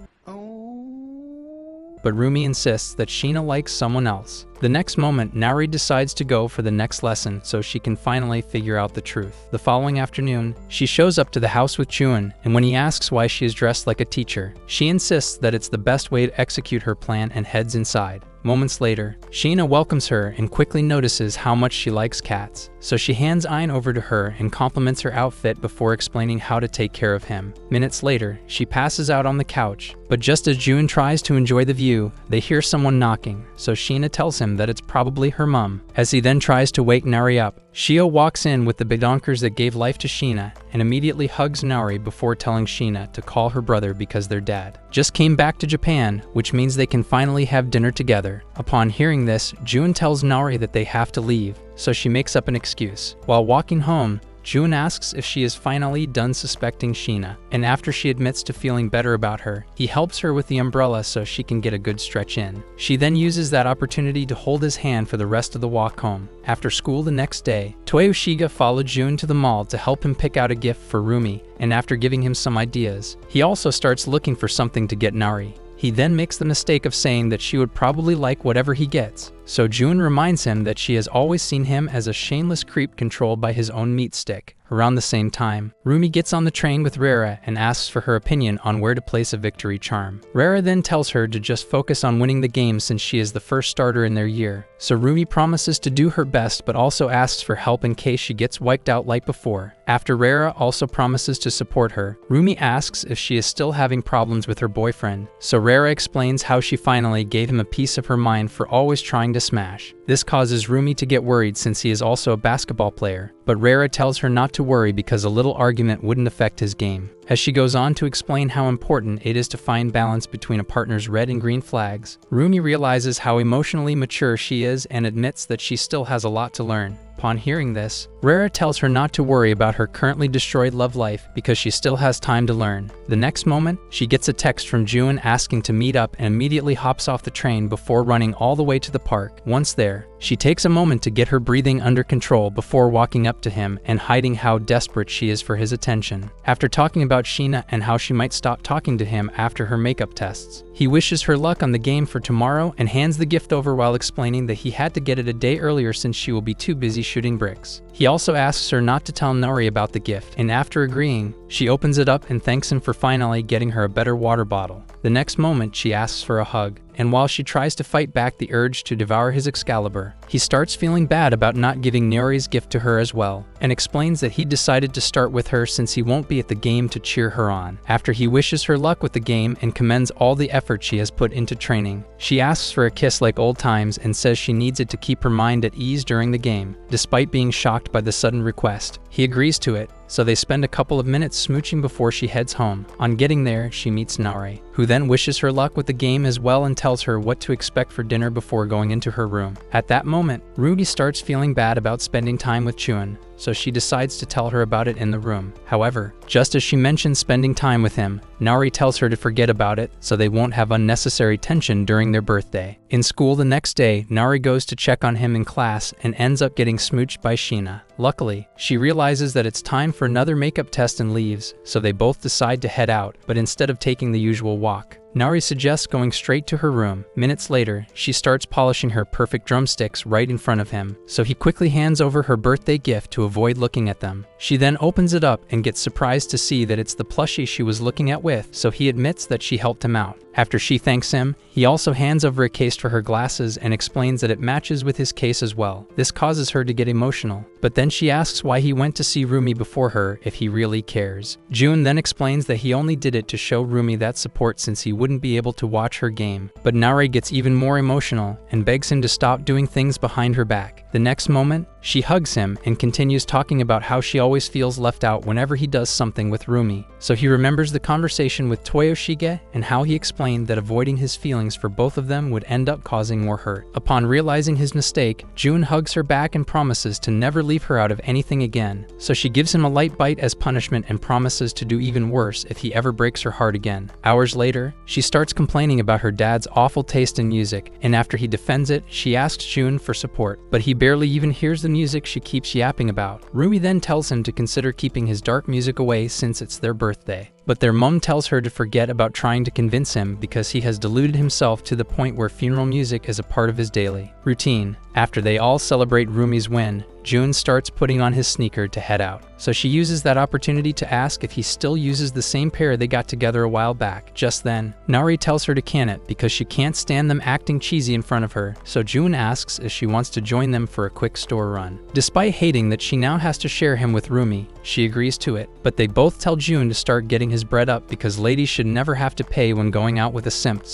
but Roomie insists that Sheena likes someone else. The next moment, Naori decides to go for the next lesson so she can finally figure out the truth. The following afternoon, she shows up to the house with June, and when he asks why she is dressed like a teacher, she insists that it's the best way to execute her plan and heads inside. Moments later, Sheena welcomes her and quickly notices how much she likes cats, so she hands Ein over to her and compliments her outfit before explaining how to take care of him. Minutes later, she passes out on the couch, but just as June tries to enjoy the view, they hear someone knocking, so Sheena tells him that it's probably her mom. As he then tries to wake Nari up, Shio walks in with the bedonkers that gave life to Sheena and immediately hugs Nari before telling Sheena to call her brother because their dad just came back to Japan, which means they can finally have dinner together. Upon hearing this, June tells Nari that they have to leave, so she makes up an excuse. While walking home, June asks if she is finally done suspecting Sheena, and after she admits to feeling better about her, he helps her with the umbrella so she can get a good stretch in. She then uses that opportunity to hold his hand for the rest of the walk home. After school the next day, Toyoshiga followed June to the mall to help him pick out a gift for Roomie, and after giving him some ideas, he also starts looking for something to get Nari. He then makes the mistake of saying that she would probably like whatever he gets, so June reminds him that she has always seen him as a shameless creep controlled by his own meat stick. Around the same time, Roomie gets on the train with Rara and asks for her opinion on where to place a victory charm. Rara then tells her to just focus on winning the game since she is the first starter in their year, so Roomie promises to do her best but also asks for help in case she gets wiped out like before. After Rara also promises to support her, Roomie asks if she is still having problems with her boyfriend, so Rara explains how she finally gave him a piece of her mind for always trying to smash. This causes Roomie to get worried since he is also a basketball player, but Rara tells her not to worry because a little argument wouldn't affect his game. As she goes on to explain how important it is to find balance between a partner's red and green flags, Roomie realizes how emotionally mature she is and admits that she still has a lot to learn. Upon hearing this, Rara tells her not to worry about her currently destroyed love life because she still has time to learn. The next moment, she gets a text from June asking to meet up and immediately hops off the train before running all the way to the park. Once there, she takes a moment to get her breathing under control before walking up to him and hiding how desperate she is for his attention. After talking about Sheena and how she might stop talking to him after her makeup tests, he wishes her luck on the game for tomorrow and hands the gift over while explaining that he had to get it a day earlier since she will be too busy shooting bricks. He also asks her not to tell Nori about the gift, and after agreeing, she opens it up and thanks him for finally getting her a better water bottle. The next moment, she asks for a hug, and while she tries to fight back the urge to devour his Excalibur, he starts feeling bad about not giving Nori's gift to her as well, and explains that he decided to start with her since he won't be at the game to cheer her on. After he wishes her luck with the game and commends all the effort she has put into training, she asks for a kiss like old times and says she needs it to keep her mind at ease during the game, despite being shocked by the sudden request. He agrees to it, so they spend a couple of minutes smooching before she heads home. On getting there, she meets Nori, who then wishes her luck with the game as well and tells her what to expect for dinner before going into her room. At that moment, Rudy starts feeling bad about spending time with Chun, so she decides to tell her about it in the room. However, just as she mentions spending time with him, Nori tells her to forget about it so they won't have unnecessary tension during their birthday. In school the next day, Nori goes to check on him in class and ends up getting smooched by Sheena. Luckily, she realizes that it's time for another makeup test and leaves, so they both decide to head out, but instead of taking the usual walk, Nori suggests going straight to her room. Minutes later, she starts polishing her perfect drumsticks right in front of him, so he quickly hands over her birthday gift to avoid looking at them. She then opens it up and gets surprised to see that it's the plushie she was looking at with, so he admits that she helped him out. After she thanks him, he also hands over a case for her glasses and explains that it matches with his case as well. This causes her to get emotional, but then she asks why he went to see Roomie before her if he really cares. June then explains that he only did it to show Roomie that support since he wouldn't be able to watch her game, but Nori gets even more emotional and begs him to stop doing things behind her back. The next moment, she hugs him and continues talking about how she always feels left out whenever he does something with Roomie. So he remembers the conversation with Toyoshige and how he explained that avoiding his feelings for both of them would end up causing more hurt. Upon realizing his mistake, June hugs her back and promises to never leave her out of anything again. So she gives him a light bite as punishment and promises to do even worse if he ever breaks her heart again. Hours later, she starts complaining about her dad's awful taste in music, and after he defends it, she asks June for support, but he barely even hears the music she keeps yapping about. Rui then tells him to consider keeping his dark music away since it's their birthday. But their mom tells her to forget about trying to convince him because he has deluded himself to the point where funeral music is a part of his daily routine. After they all celebrate Rumie's win, June starts putting on his sneaker to head out. So she uses that opportunity to ask if he still uses the same pair they got together a while back. Just then, Nari tells her to can it because she can't stand them acting cheesy in front of her, so June asks if she wants to join them for a quick store run. Despite hating that she now has to share him with Roomie, she agrees to it, but they both tell June to start getting his bread up because ladies should never have to pay when going out with a simp,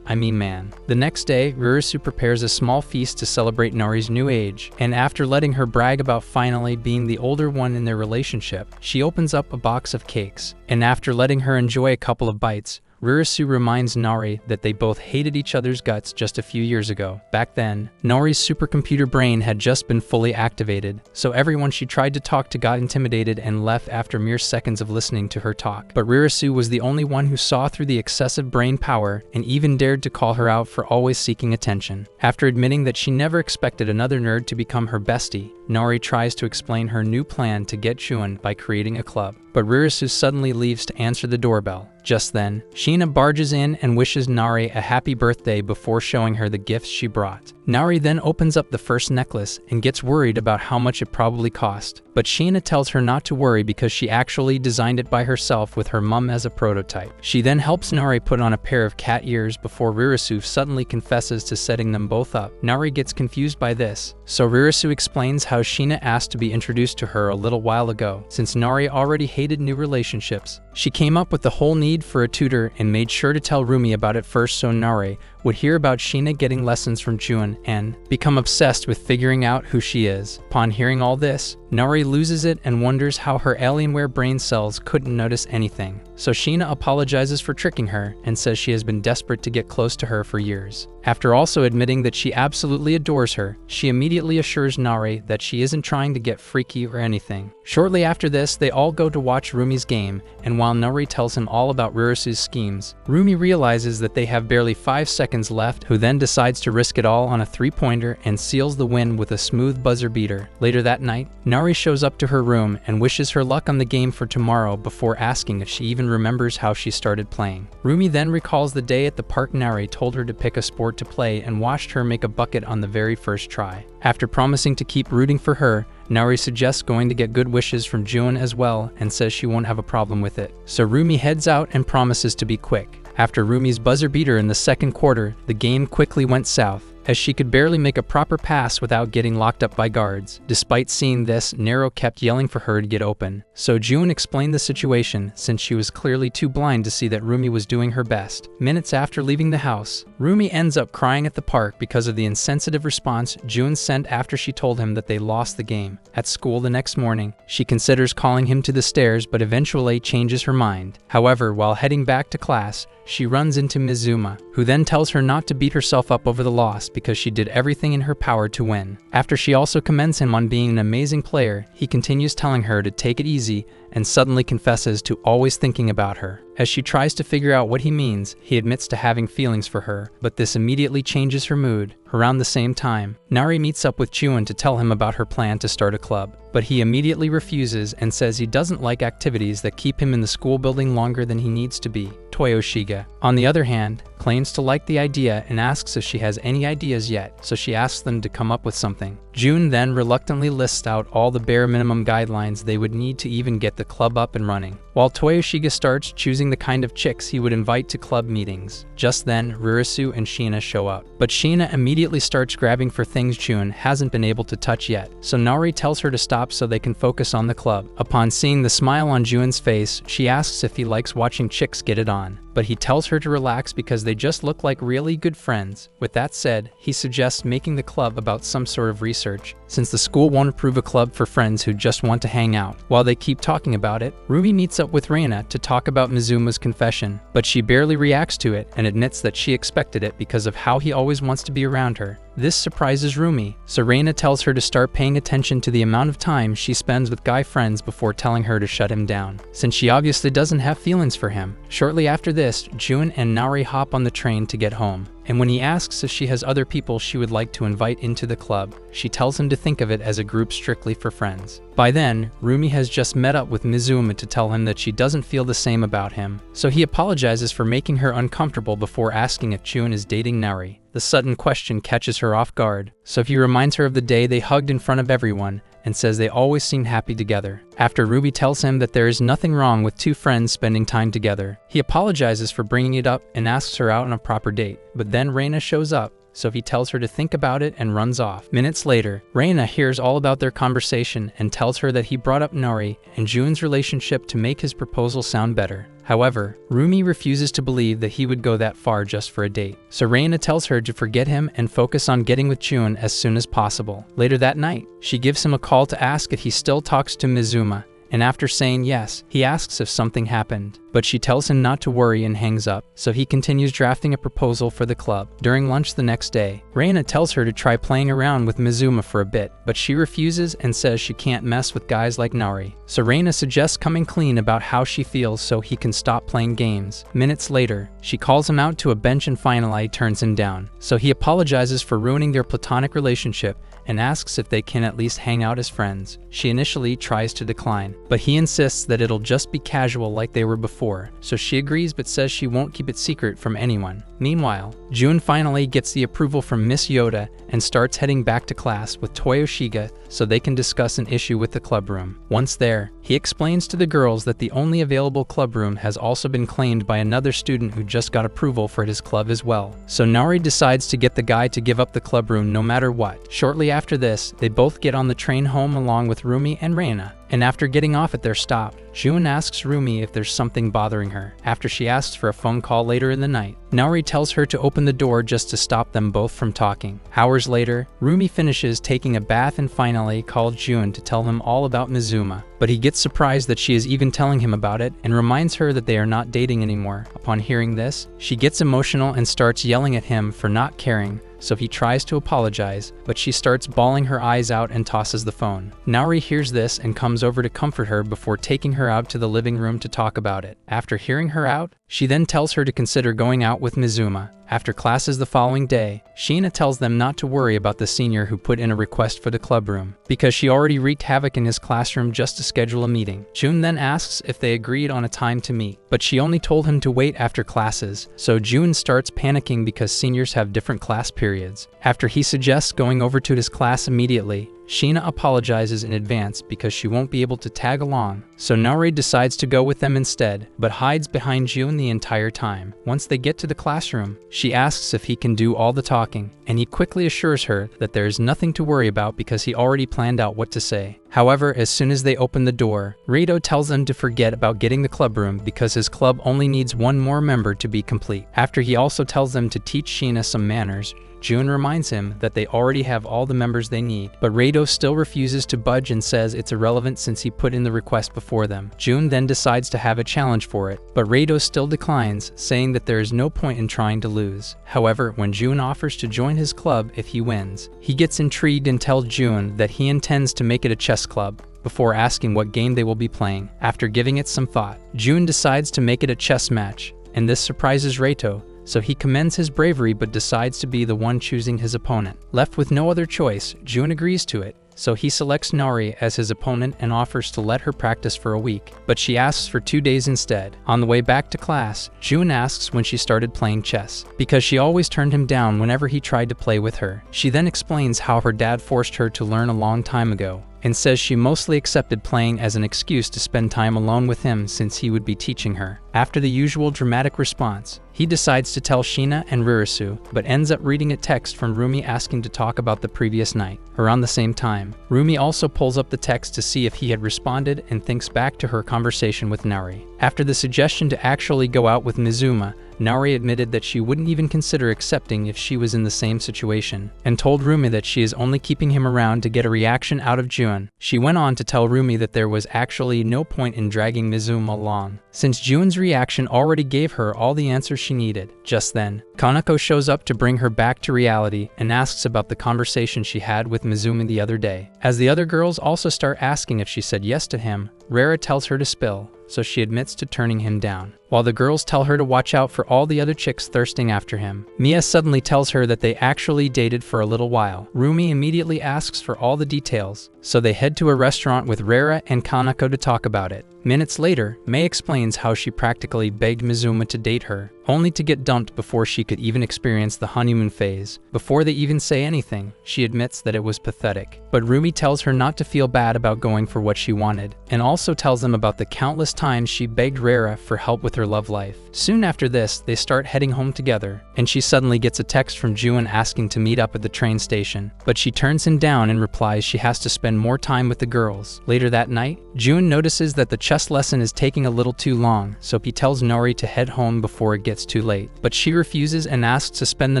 man. The next day, Rurisu prepares a small feast to celebrate Nari's new age, and after letting her brag about finally being the older one in their relationship, she opens up a box of cakes, and after letting her enjoy a couple of bites, Rurisu reminds Nari that they both hated each other's guts just a few years ago. Back then, Nari's supercomputer brain had just been fully activated, so everyone she tried to talk to got intimidated and left after mere seconds of listening to her talk. But Rurisu was the only one who saw through the excessive brain power and even dared to call her out for always seeking attention. After admitting that she never expected another nerd to become her bestie, Nari tries to explain her new plan to get Chuan by creating a club. But Rurisu suddenly leaves to answer the doorbell. Just then, Sheena barges in and wishes Nari a happy birthday before showing her the gifts she brought. Nari then opens up the first necklace and gets worried about how much it probably cost. But Sheena tells her not to worry because she actually designed it by herself with her mum as a prototype. She then helps Nari put on a pair of cat ears before Rurisu suddenly confesses to setting them both up. Nari gets confused by this, so Rurisu explains how Sheena asked to be introduced to her a little while ago. Since Nari already hated new relationships, she came up with the whole need for a tutor and made sure to tell Roomie about it first so Nari would hear about Sheena getting lessons from June and become obsessed with figuring out who she is. Upon hearing all this, Nari loses it and wonders how her Alienware brain cells couldn't notice anything. So Sheena apologizes for tricking her and says she has been desperate to get close to her for years. After also admitting that she absolutely adores her, she immediately assures Nari that she isn't trying to get freaky or anything. Shortly after this, they all go to watch Roomie's game, and while Nori tells him all about Ririsu's schemes, Roomie realizes that they have barely 5 seconds left, who then decides to risk it all on a three-pointer and seals the win with a smooth buzzer beater. Later that night, Nori shows up to her room and wishes her luck on the game for tomorrow before asking if she even remembers how she started playing. Roomie then recalls the day at the park Nori told her to pick a sport to play and watched her make a bucket on the very first try. After promising to keep rooting for her, Nori suggests going to get good wishes from June as well and says she won't have a problem with it. So Roomie heads out and promises to be quick. After Roomie's buzzer beater in the second quarter, the game quickly went south, as she could barely make a proper pass without getting locked up by guards. Despite seeing this, Nero kept yelling for her to get open. So June explained the situation, since she was clearly too blind to see that Roomie was doing her best. Minutes after leaving the house, Roomie ends up crying at the park because of the insensitive response June sent after she told him that they lost the game. At school the next morning, she considers calling him to the stairs but eventually changes her mind. However, while heading back to class, she runs into Mizuma, who then tells her not to beat herself up over the loss because she did everything in her power to win. After she also commends him on being an amazing player, he continues telling her to take it easy and suddenly confesses to always thinking about her. As she tries to figure out what he means, he admits to having feelings for her, but this immediately changes her mood. Around the same time, Nari meets up with Chun to tell him about her plan to start a club, but he immediately refuses and says he doesn't like activities that keep him in the school building longer than he needs to be. Toyoshiga, on the other hand, claims to like the idea and asks if she has any ideas yet, so she asks them to come up with something. June then reluctantly lists out all the bare minimum guidelines they would need to even get the club up and running, while Toyoshiga starts choosing the kind of chicks he would invite to club meetings. Just then, Ririsu and Sheena show up, but Sheena immediately starts grabbing for things June hasn't been able to touch yet, so Nari tells her to stop so they can focus on the club. Upon seeing the smile on June's face, she asks if he likes watching chicks get it on, but he tells her to relax because they just look like really good friends. With that said, he suggests making the club about some sort of research, since the school won't approve a club for friends who just want to hang out. While they keep talking about it, Ruby meets up with Reina to talk about Mizuma's confession, but she barely reacts to it and admits that she expected it because of how he always wants to be around her. This surprises Roomie, so Reina tells her to start paying attention to the amount of time she spends with guy friends before telling her to shut him down, since she obviously doesn't have feelings for him. Shortly after this, June and Nari hop on the train to get home, and when he asks if she has other people she would like to invite into the club, she tells him to think of it as a group strictly for friends. By then, Roomie has just met up with Mizuma to tell him that she doesn't feel the same about him, so he apologizes for making her uncomfortable before asking if June is dating Nari. The sudden question catches her off guard, so he reminds her of the day they hugged in front of everyone and says they always seemed happy together. After Ruby tells him that there is nothing wrong with two friends spending time together, he apologizes for bringing it up and asks her out on a proper date, but then Reina shows up, so he tells her to think about it and runs off. Minutes later, Reina hears all about their conversation and tells her that he brought up Nori and June's relationship to make his proposal sound better. However, Roomie refuses to believe that he would go that far just for a date, so Reina tells her to forget him and focus on getting with June as soon as possible. Later that night, she gives him a call to ask if he still talks to Mizuma, and after saying yes, he asks if something happened, but she tells him not to worry and hangs up, so he continues drafting a proposal for the club. During lunch the next day, Reina tells her to try playing around with Mizuma for a bit, but she refuses and says she can't mess with guys like Nari. So Reina suggests coming clean about how she feels so he can stop playing games. Minutes later, she calls him out to a bench and finally turns him down, so he apologizes for ruining their platonic relationship and asks if they can at least hang out as friends. She initially tries to decline, but he insists that it'll just be casual like they were before, so she agrees but says she won't keep it secret from anyone. Meanwhile, June finally gets the approval from Miss Yoda and starts heading back to class with Toyoshiga so they can discuss an issue with the club room. Once there, he explains to the girls that the only available club room has also been claimed by another student who just got approval for his club as well. So Nari decides to get the guy to give up the club room no matter what. Shortly after this, they both get on the train home along with Roomie and Reina. And after getting off at their stop, June asks Roomie if there's something bothering her, after she asks for a phone call later in the night. Nari tells her to open the door just to stop them both from talking. Hours later, Roomie finishes taking a bath and finally calls June to tell him all about Mizuma, but he gets surprised that she is even telling him about it and reminds her that they are not dating anymore. Upon hearing this, she gets emotional and starts yelling at him for not caring, so he tries to apologize, but she starts bawling her eyes out and tosses the phone. Naori hears this and comes over to comfort her before taking her out to the living room to talk about it. After hearing her out, she then tells her to consider going out with Mizuma. After classes the following day, Sheena tells them not to worry about the senior who put in a request for the club room, because she already wreaked havoc in his classroom just to schedule a meeting. June then asks if they agreed on a time to meet, but she only told him to wait after classes, so June starts panicking because seniors have different class periods. After he suggests going over to his class immediately, Sheena apologizes in advance because she won't be able to tag along, so Naori decides to go with them instead, but hides behind June the entire time. Once they get to the classroom, she asks if he can do all the talking, and he quickly assures her that there is nothing to worry about because he already planned out what to say. However, as soon as they open the door, Reito tells them to forget about getting the club room because his club only needs one more member to be complete. After he also tells them to teach Sheena some manners, June reminds him that they already have all the members they need, but Reito still refuses to budge and says it's irrelevant since he put in the request before them. June then decides to have a challenge for it, but Reito still declines, saying that there is no point in trying to lose. However, when June offers to join his club if he wins, he gets intrigued and tells June that he intends to make it a chess club, before asking what game they will be playing. After giving it some thought, June decides to make it a chess match, and this surprises Reito, so he commends his bravery but decides to be the one choosing his opponent. Left with no other choice, June agrees to it, so he selects Naori as his opponent and offers to let her practice for a week, but she asks for 2 days instead. On the way back to class, June asks when she started playing chess, because she always turned him down whenever he tried to play with her. She then explains how her dad forced her to learn a long time ago, and says she mostly accepted playing as an excuse to spend time alone with him since he would be teaching her. After the usual dramatic response, he decides to tell Sheena and Ririsu, but ends up reading a text from Roomie asking to talk about the previous night. Around the same time, Roomie also pulls up the text to see if he had responded and thinks back to her conversation with Naori. After the suggestion to actually go out with Mizuma, Naori admitted that she wouldn't even consider accepting if she was in the same situation, and told Roomie that she is only keeping him around to get a reaction out of June. She went on to tell Roomie that there was actually no point in dragging Mizuma along, since June's reaction already gave her all the answers she needed. Just then, Kanako shows up to bring her back to reality and asks about the conversation she had with Mizuma the other day. As the other girls also start asking if she said yes to him, Rara tells her to spill, so she admits to turning him down, while the girls tell her to watch out for all the other chicks thirsting after him. Mia suddenly tells her that they actually dated for a little while. Roomie immediately asks for all the details, so they head to a restaurant with Rara and Kanako to talk about it. Minutes later, Mei explains how she practically begged Mizuma to date her, only to get dumped before she could even experience the honeymoon phase. Before they even say anything, she admits that it was pathetic. But Roomie tells her not to feel bad about going for what she wanted, and also tells them about the countless times she begged Rara for help with her love life. Soon after this, they start heading home together, and she suddenly gets a text from June asking to meet up at the train station, but she turns him down and replies she has to spend more time with the girls. Later that night, June notices that the chess lesson is taking a little too long, so he tells Nori to head home before it gets too late. But she refuses and asks to spend the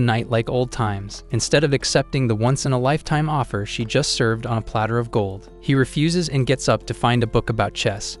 night like old times, instead of accepting the once-in-a-lifetime offer she just served on a platter of gold. He refuses and gets up to find a book about chess.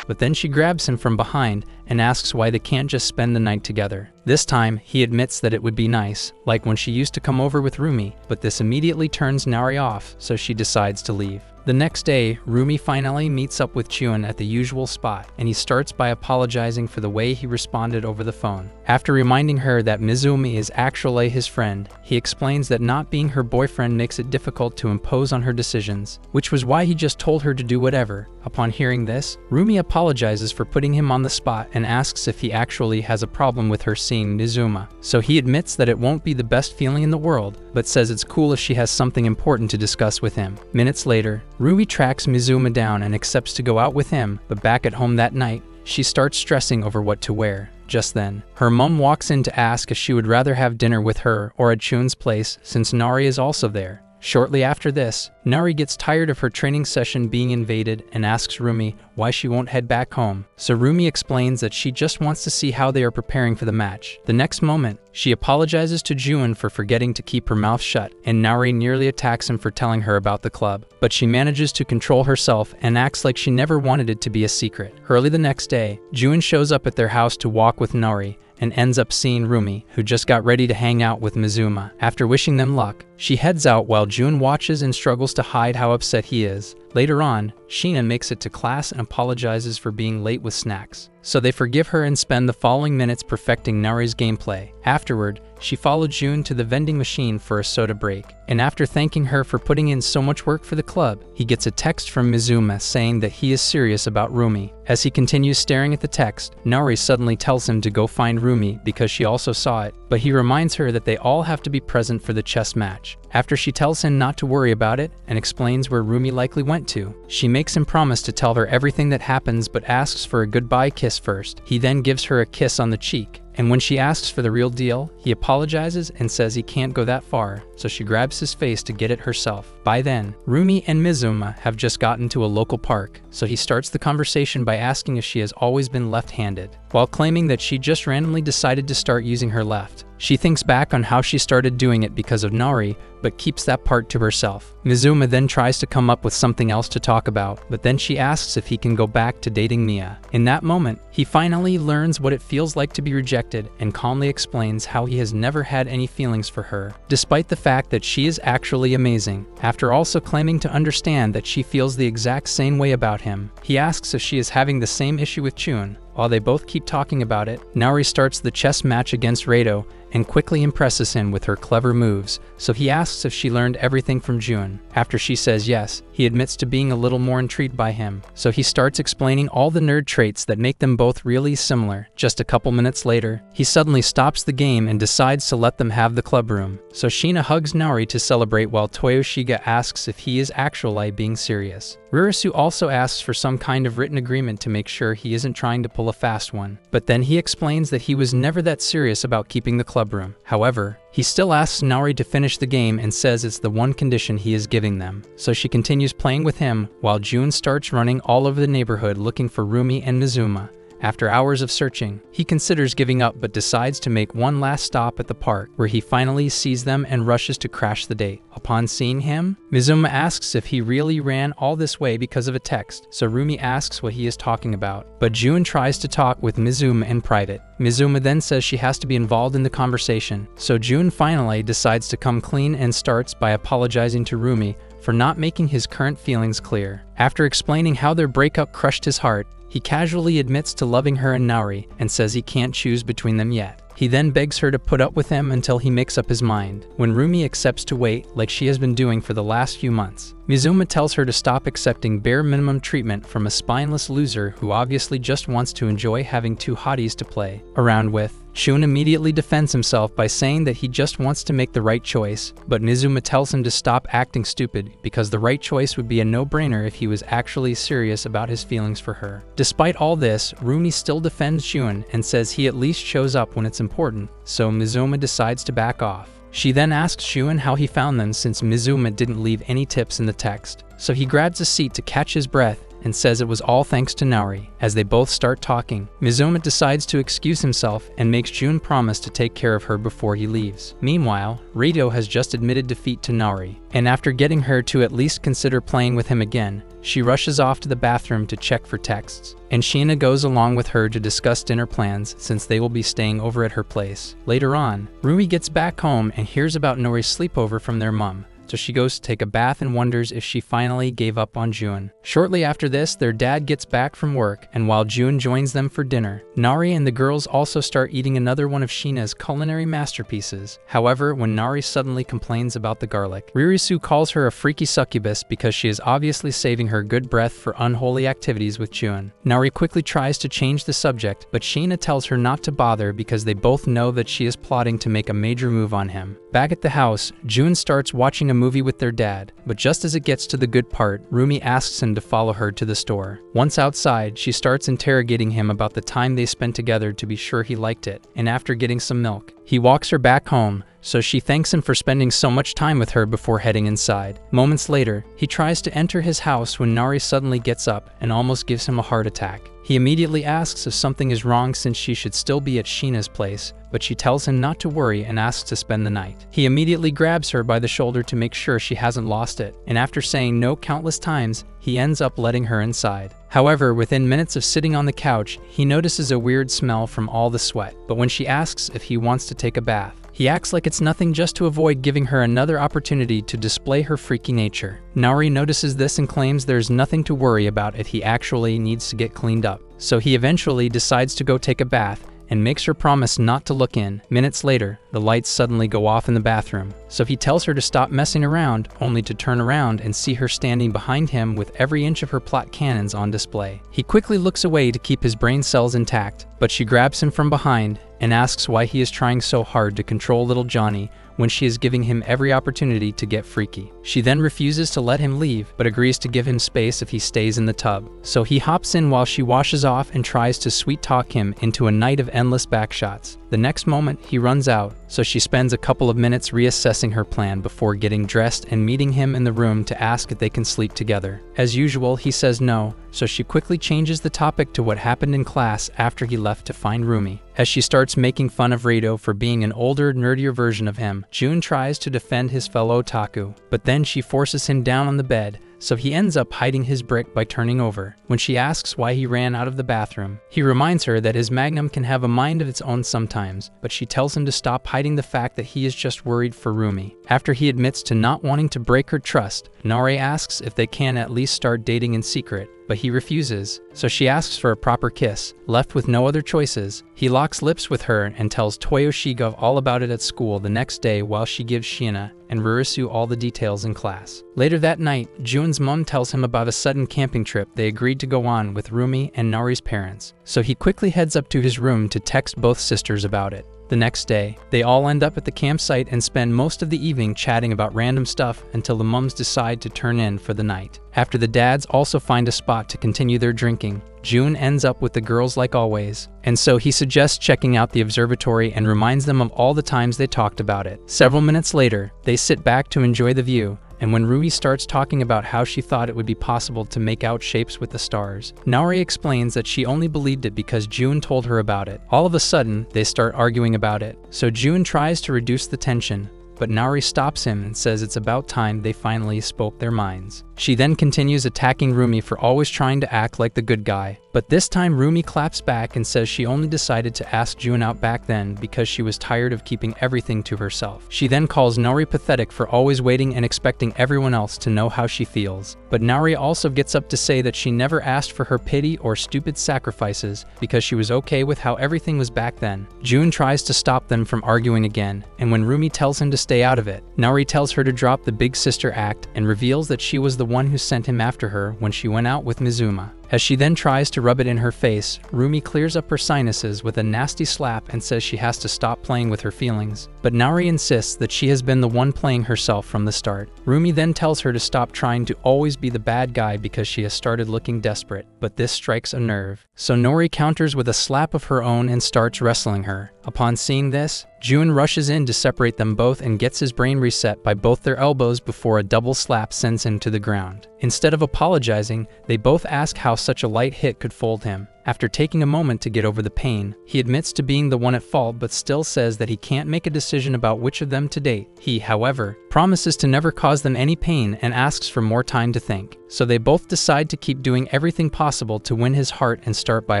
But then she grabs him from behind and asks why they can't just spend the night together. This time, he admits that it would be nice, like when she used to come over with Roomie, but this immediately turns Nari off, so she decides to leave. The next day, Roomie finally meets up with Chun at the usual spot, and he starts by apologizing for the way he responded over the phone. After reminding her that Mizumi is actually his friend, he explains that not being her boyfriend makes it difficult to impose on her decisions, which was why he just told her to do whatever. Upon hearing this, Roomie apologizes for putting him on the spot and asks if he actually has a problem with her seeing Mizuma. So he admits that it won't be the best feeling in the world, but says it's cool if she has something important to discuss with him. Minutes later, Roomie tracks Mizuma down and accepts to go out with him, but back at home that night, she starts stressing over what to wear. Just then, her mom walks in to ask if she would rather have dinner with her or at Chun's place since Nari is also there. Shortly after this, Nari gets tired of her training session being invaded and asks Roomie why she won't head back home. So Roomie explains that she just wants to see how they are preparing for the match. The next moment, She apologizes to June for forgetting to keep her mouth shut, and Naori nearly attacks him for telling her about the club. But she manages to control herself and acts like she never wanted it to be a secret. Early the next day, June shows up at their house to walk with Naori and ends up seeing Roomie, who just got ready to hang out with Mizuma. After wishing them luck, she heads out while June watches and struggles to hide how upset he is. Later on, Sheena makes it to class and apologizes for being late with snacks. So they forgive her and spend the following minutes perfecting Naori's gameplay. Afterward, she followed June to the vending machine for a soda break, and after thanking her for putting in so much work for the club, he gets a text from Mizuma saying that he is serious about Roomie. As he continues staring at the text, Naori suddenly tells him to go find Roomie because she also saw it, but he reminds her that they all have to be present for the chess match. After she tells him not to worry about it and explains where Roomie likely went to, she makes him promise to tell her everything that happens but asks for a goodbye kiss first. He then gives her a kiss on the cheek, and when she asks for the real deal, he apologizes and says he can't go that far, so she grabs his face to get it herself. By then, Roomie and Mizuma have just gotten to a local park, so he starts the conversation by asking if she has always been left-handed, while claiming that she just randomly decided to start using her left. She thinks back on how she started doing it because of Naori, but keeps that part to herself. Mizuma then tries to come up with something else to talk about, but then she asks if he can go back to dating Mia. In that moment, he finally learns what it feels like to be rejected and calmly explains how he has never had any feelings for her, despite the fact that she is actually amazing. After also claiming to understand that she feels the exact same way about him, he asks if she is having the same issue with Chun. While they both keep talking about it, Naori starts the chess match against Rado and quickly impresses him with her clever moves, so he asks if she learned everything from June. After she says yes, he admits to being a little more intrigued by him, so he starts explaining all the nerd traits that make them both really similar. Just a couple minutes later, he suddenly stops the game and decides to let them have the club room, so Sheena hugs Naori to celebrate while Toyoshiga asks if he is actually being serious. Rurisu also asks for some kind of written agreement to make sure he isn't trying to pull a fast one, but then he explains that he was never that serious about keeping the club room. However, he still asks Naori to finish the game and says it's the one condition he is giving them, so she continues playing with him while June starts running all over the neighborhood looking for Roomie and Mizuma. After hours of searching, he considers giving up but decides to make one last stop at the park, where he finally sees them and rushes to crash the date. Upon seeing him, Mizuma asks if he really ran all this way because of a text, so Roomie asks what he is talking about, but June tries to talk with Mizuma in private. Mizuma then says she has to be involved in the conversation, so June finally decides to come clean and starts by apologizing to Roomie for not making his current feelings clear. After explaining how their breakup crushed his heart, he casually admits to loving her and Naori and says he can't choose between them yet. He then begs her to put up with him until he makes up his mind, when Roomie accepts to wait like she has been doing for the last few months. Mizuma tells her to stop accepting bare minimum treatment from a spineless loser who obviously just wants to enjoy having two hotties to play around with. Shun immediately defends himself by saying that he just wants to make the right choice, but Mizuma tells him to stop acting stupid because the right choice would be a no-brainer if he was actually serious about his feelings for her. Despite all this, Roomie still defends Shun and says he at least shows up when it's important, so Mizuma decides to back off. She then asks Shun how he found them since Mizuma didn't leave any tips in the text, so he grabs a seat to catch his breath and says it was all thanks to Naori. As they both start talking, Mizuma decides to excuse himself and makes June promise to take care of her before he leaves. Meanwhile, Rito has just admitted defeat to Naori, and after getting her to at least consider playing with him again, she rushes off to the bathroom to check for texts, and Sheena goes along with her to discuss dinner plans since they will be staying over at her place. Later on, Roomie gets back home and hears about Nori's sleepover from their mom, so she goes to take a bath and wonders if she finally gave up on June. Shortly after this, their dad gets back from work, and while June joins them for dinner, Naori and the girls also start eating another one of Sheena's culinary masterpieces. However, when Naori suddenly complains about the garlic, Ririsu calls her a freaky succubus because she is obviously saving her good breath for unholy activities with June. Naori quickly tries to change the subject, but Sheena tells her not to bother because they both know that she is plotting to make a major move on him. Back at the house, June starts watching a movie with their dad, but just as it gets to the good part, Roomie asks him to follow her to the store. Once outside, she starts interrogating him about the time they spent together to be sure he liked it, and after getting some milk, he walks her back home, so she thanks him for spending so much time with her before heading inside. Moments later, he tries to enter his house when Naori suddenly gets up and almost gives him a heart attack. He immediately asks if something is wrong since she should still be at Sheena's place, but she tells him not to worry and asks to spend the night. He immediately grabs her by the shoulder to make sure she hasn't lost it, and after saying no countless times, he ends up letting her inside. However, within minutes of sitting on the couch, he notices a weird smell from all the sweat, but when she asks if he wants to take a bath, he acts like it's nothing just to avoid giving her another opportunity to display her freaky nature. Naori notices this and claims there's nothing to worry about if he actually needs to get cleaned up. So he eventually decides to go take a bath and makes her promise not to look in. Minutes later, the lights suddenly go off in the bathroom, so he tells her to stop messing around, only to turn around and see her standing behind him with every inch of her plot cannons on display. He quickly looks away to keep his brain cells intact, but she grabs him from behind and asks why he is trying so hard to control little Johnny when she is giving him every opportunity to get freaky. She then refuses to let him leave, but agrees to give him space if he stays in the tub. So he hops in while she washes off and tries to sweet-talk him into a night of endless backshots. The next moment, he runs out, so she spends a couple of minutes reassessing her plan before getting dressed and meeting him in the room to ask if they can sleep together. As usual, he says no, so she quickly changes the topic to what happened in class after he left to find Roomie. As she starts making fun of Rado for being an older, nerdier version of him, Jun tries to defend his fellow otaku, but then she forces him down on the bed, so he ends up hiding his brick by turning over. When she asks why he ran out of the bathroom, he reminds her that his magnum can have a mind of its own sometimes, but she tells him to stop hiding the fact that he is just worried for Roomie. After he admits to not wanting to break her trust, Naori asks if they can at least start dating in secret, but he refuses, so she asks for a proper kiss. Left with no other choices, he locks lips with her and tells Toyoshige all about it at school the next day while she gives Shiina and Rurisu all the details in class. Later that night, Jun's mom tells him about a sudden camping trip they agreed to go on with Roomie and Naori's parents, so he quickly heads up to his room to text both sisters about it. The next day, they all end up at the campsite and spend most of the evening chatting about random stuff until the mums decide to turn in for the night. After the dads also find a spot to continue their drinking, Jun ends up with the girls like always, and so he suggests checking out the observatory and reminds them of all the times they talked about it. Several minutes later, they sit back to enjoy the view, and when Rui starts talking about how she thought it would be possible to make out shapes with the stars, Naori explains that she only believed it because Jun told her about it. All of a sudden, they start arguing about it, so Jun tries to reduce the tension, but Naori stops him and says it's about time they finally spoke their minds. She then continues attacking Roomie for always trying to act like the good guy, but this time Roomie claps back and says she only decided to ask Jun out back then because she was tired of keeping everything to herself. She then calls Naori pathetic for always waiting and expecting everyone else to know how she feels, but Naori also gets up to say that she never asked for her pity or stupid sacrifices because she was okay with how everything was back then. Jun tries to stop them from arguing again, and when Roomie tells him to stay out of it, Naori tells her to drop the big sister act and reveals that she was the one who sent him after her when she went out with Mizuma. As she then tries to rub it in her face, Roomie clears up her sinuses with a nasty slap and says she has to stop playing with her feelings, but Naori insists that she has been the one playing herself from the start. Roomie then tells her to stop trying to always be the bad guy because she has started looking desperate, but this strikes a nerve. So Naori counters with a slap of her own and starts wrestling her. Upon seeing this, Jun rushes in to separate them both and gets his brain reset by both their elbows before a double slap sends him to the ground. Instead of apologizing, they both ask how such a light hit could fold him. After taking a moment to get over the pain, he admits to being the one at fault but still says that he can't make a decision about which of them to date. He, however, promises to never cause them any pain and asks for more time to think. So they both decide to keep doing everything possible to win his heart and start by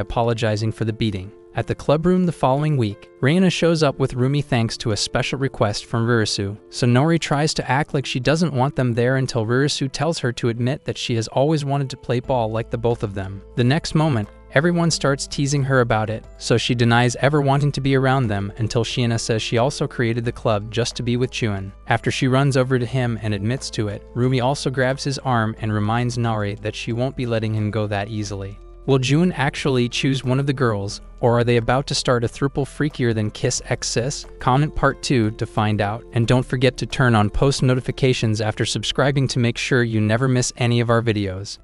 apologizing for the beating. At the club room the following week, Reina shows up with Roomie thanks to a special request from Rurisu, so Naori tries to act like she doesn't want them there until Rurisu tells her to admit that she has always wanted to play ball like the both of them. The next moment, everyone starts teasing her about it, so she denies ever wanting to be around them until Shiina says she also created the club just to be with Chun. After she runs over to him and admits to it, Roomie also grabs his arm and reminds Naori that she won't be letting him go that easily. Will Jun actually choose one of the girls, or are they about to start a throuple freakier than Kiss X Sis? Comment part 2 to find out, and don't forget to turn on post notifications after subscribing to make sure you never miss any of our videos.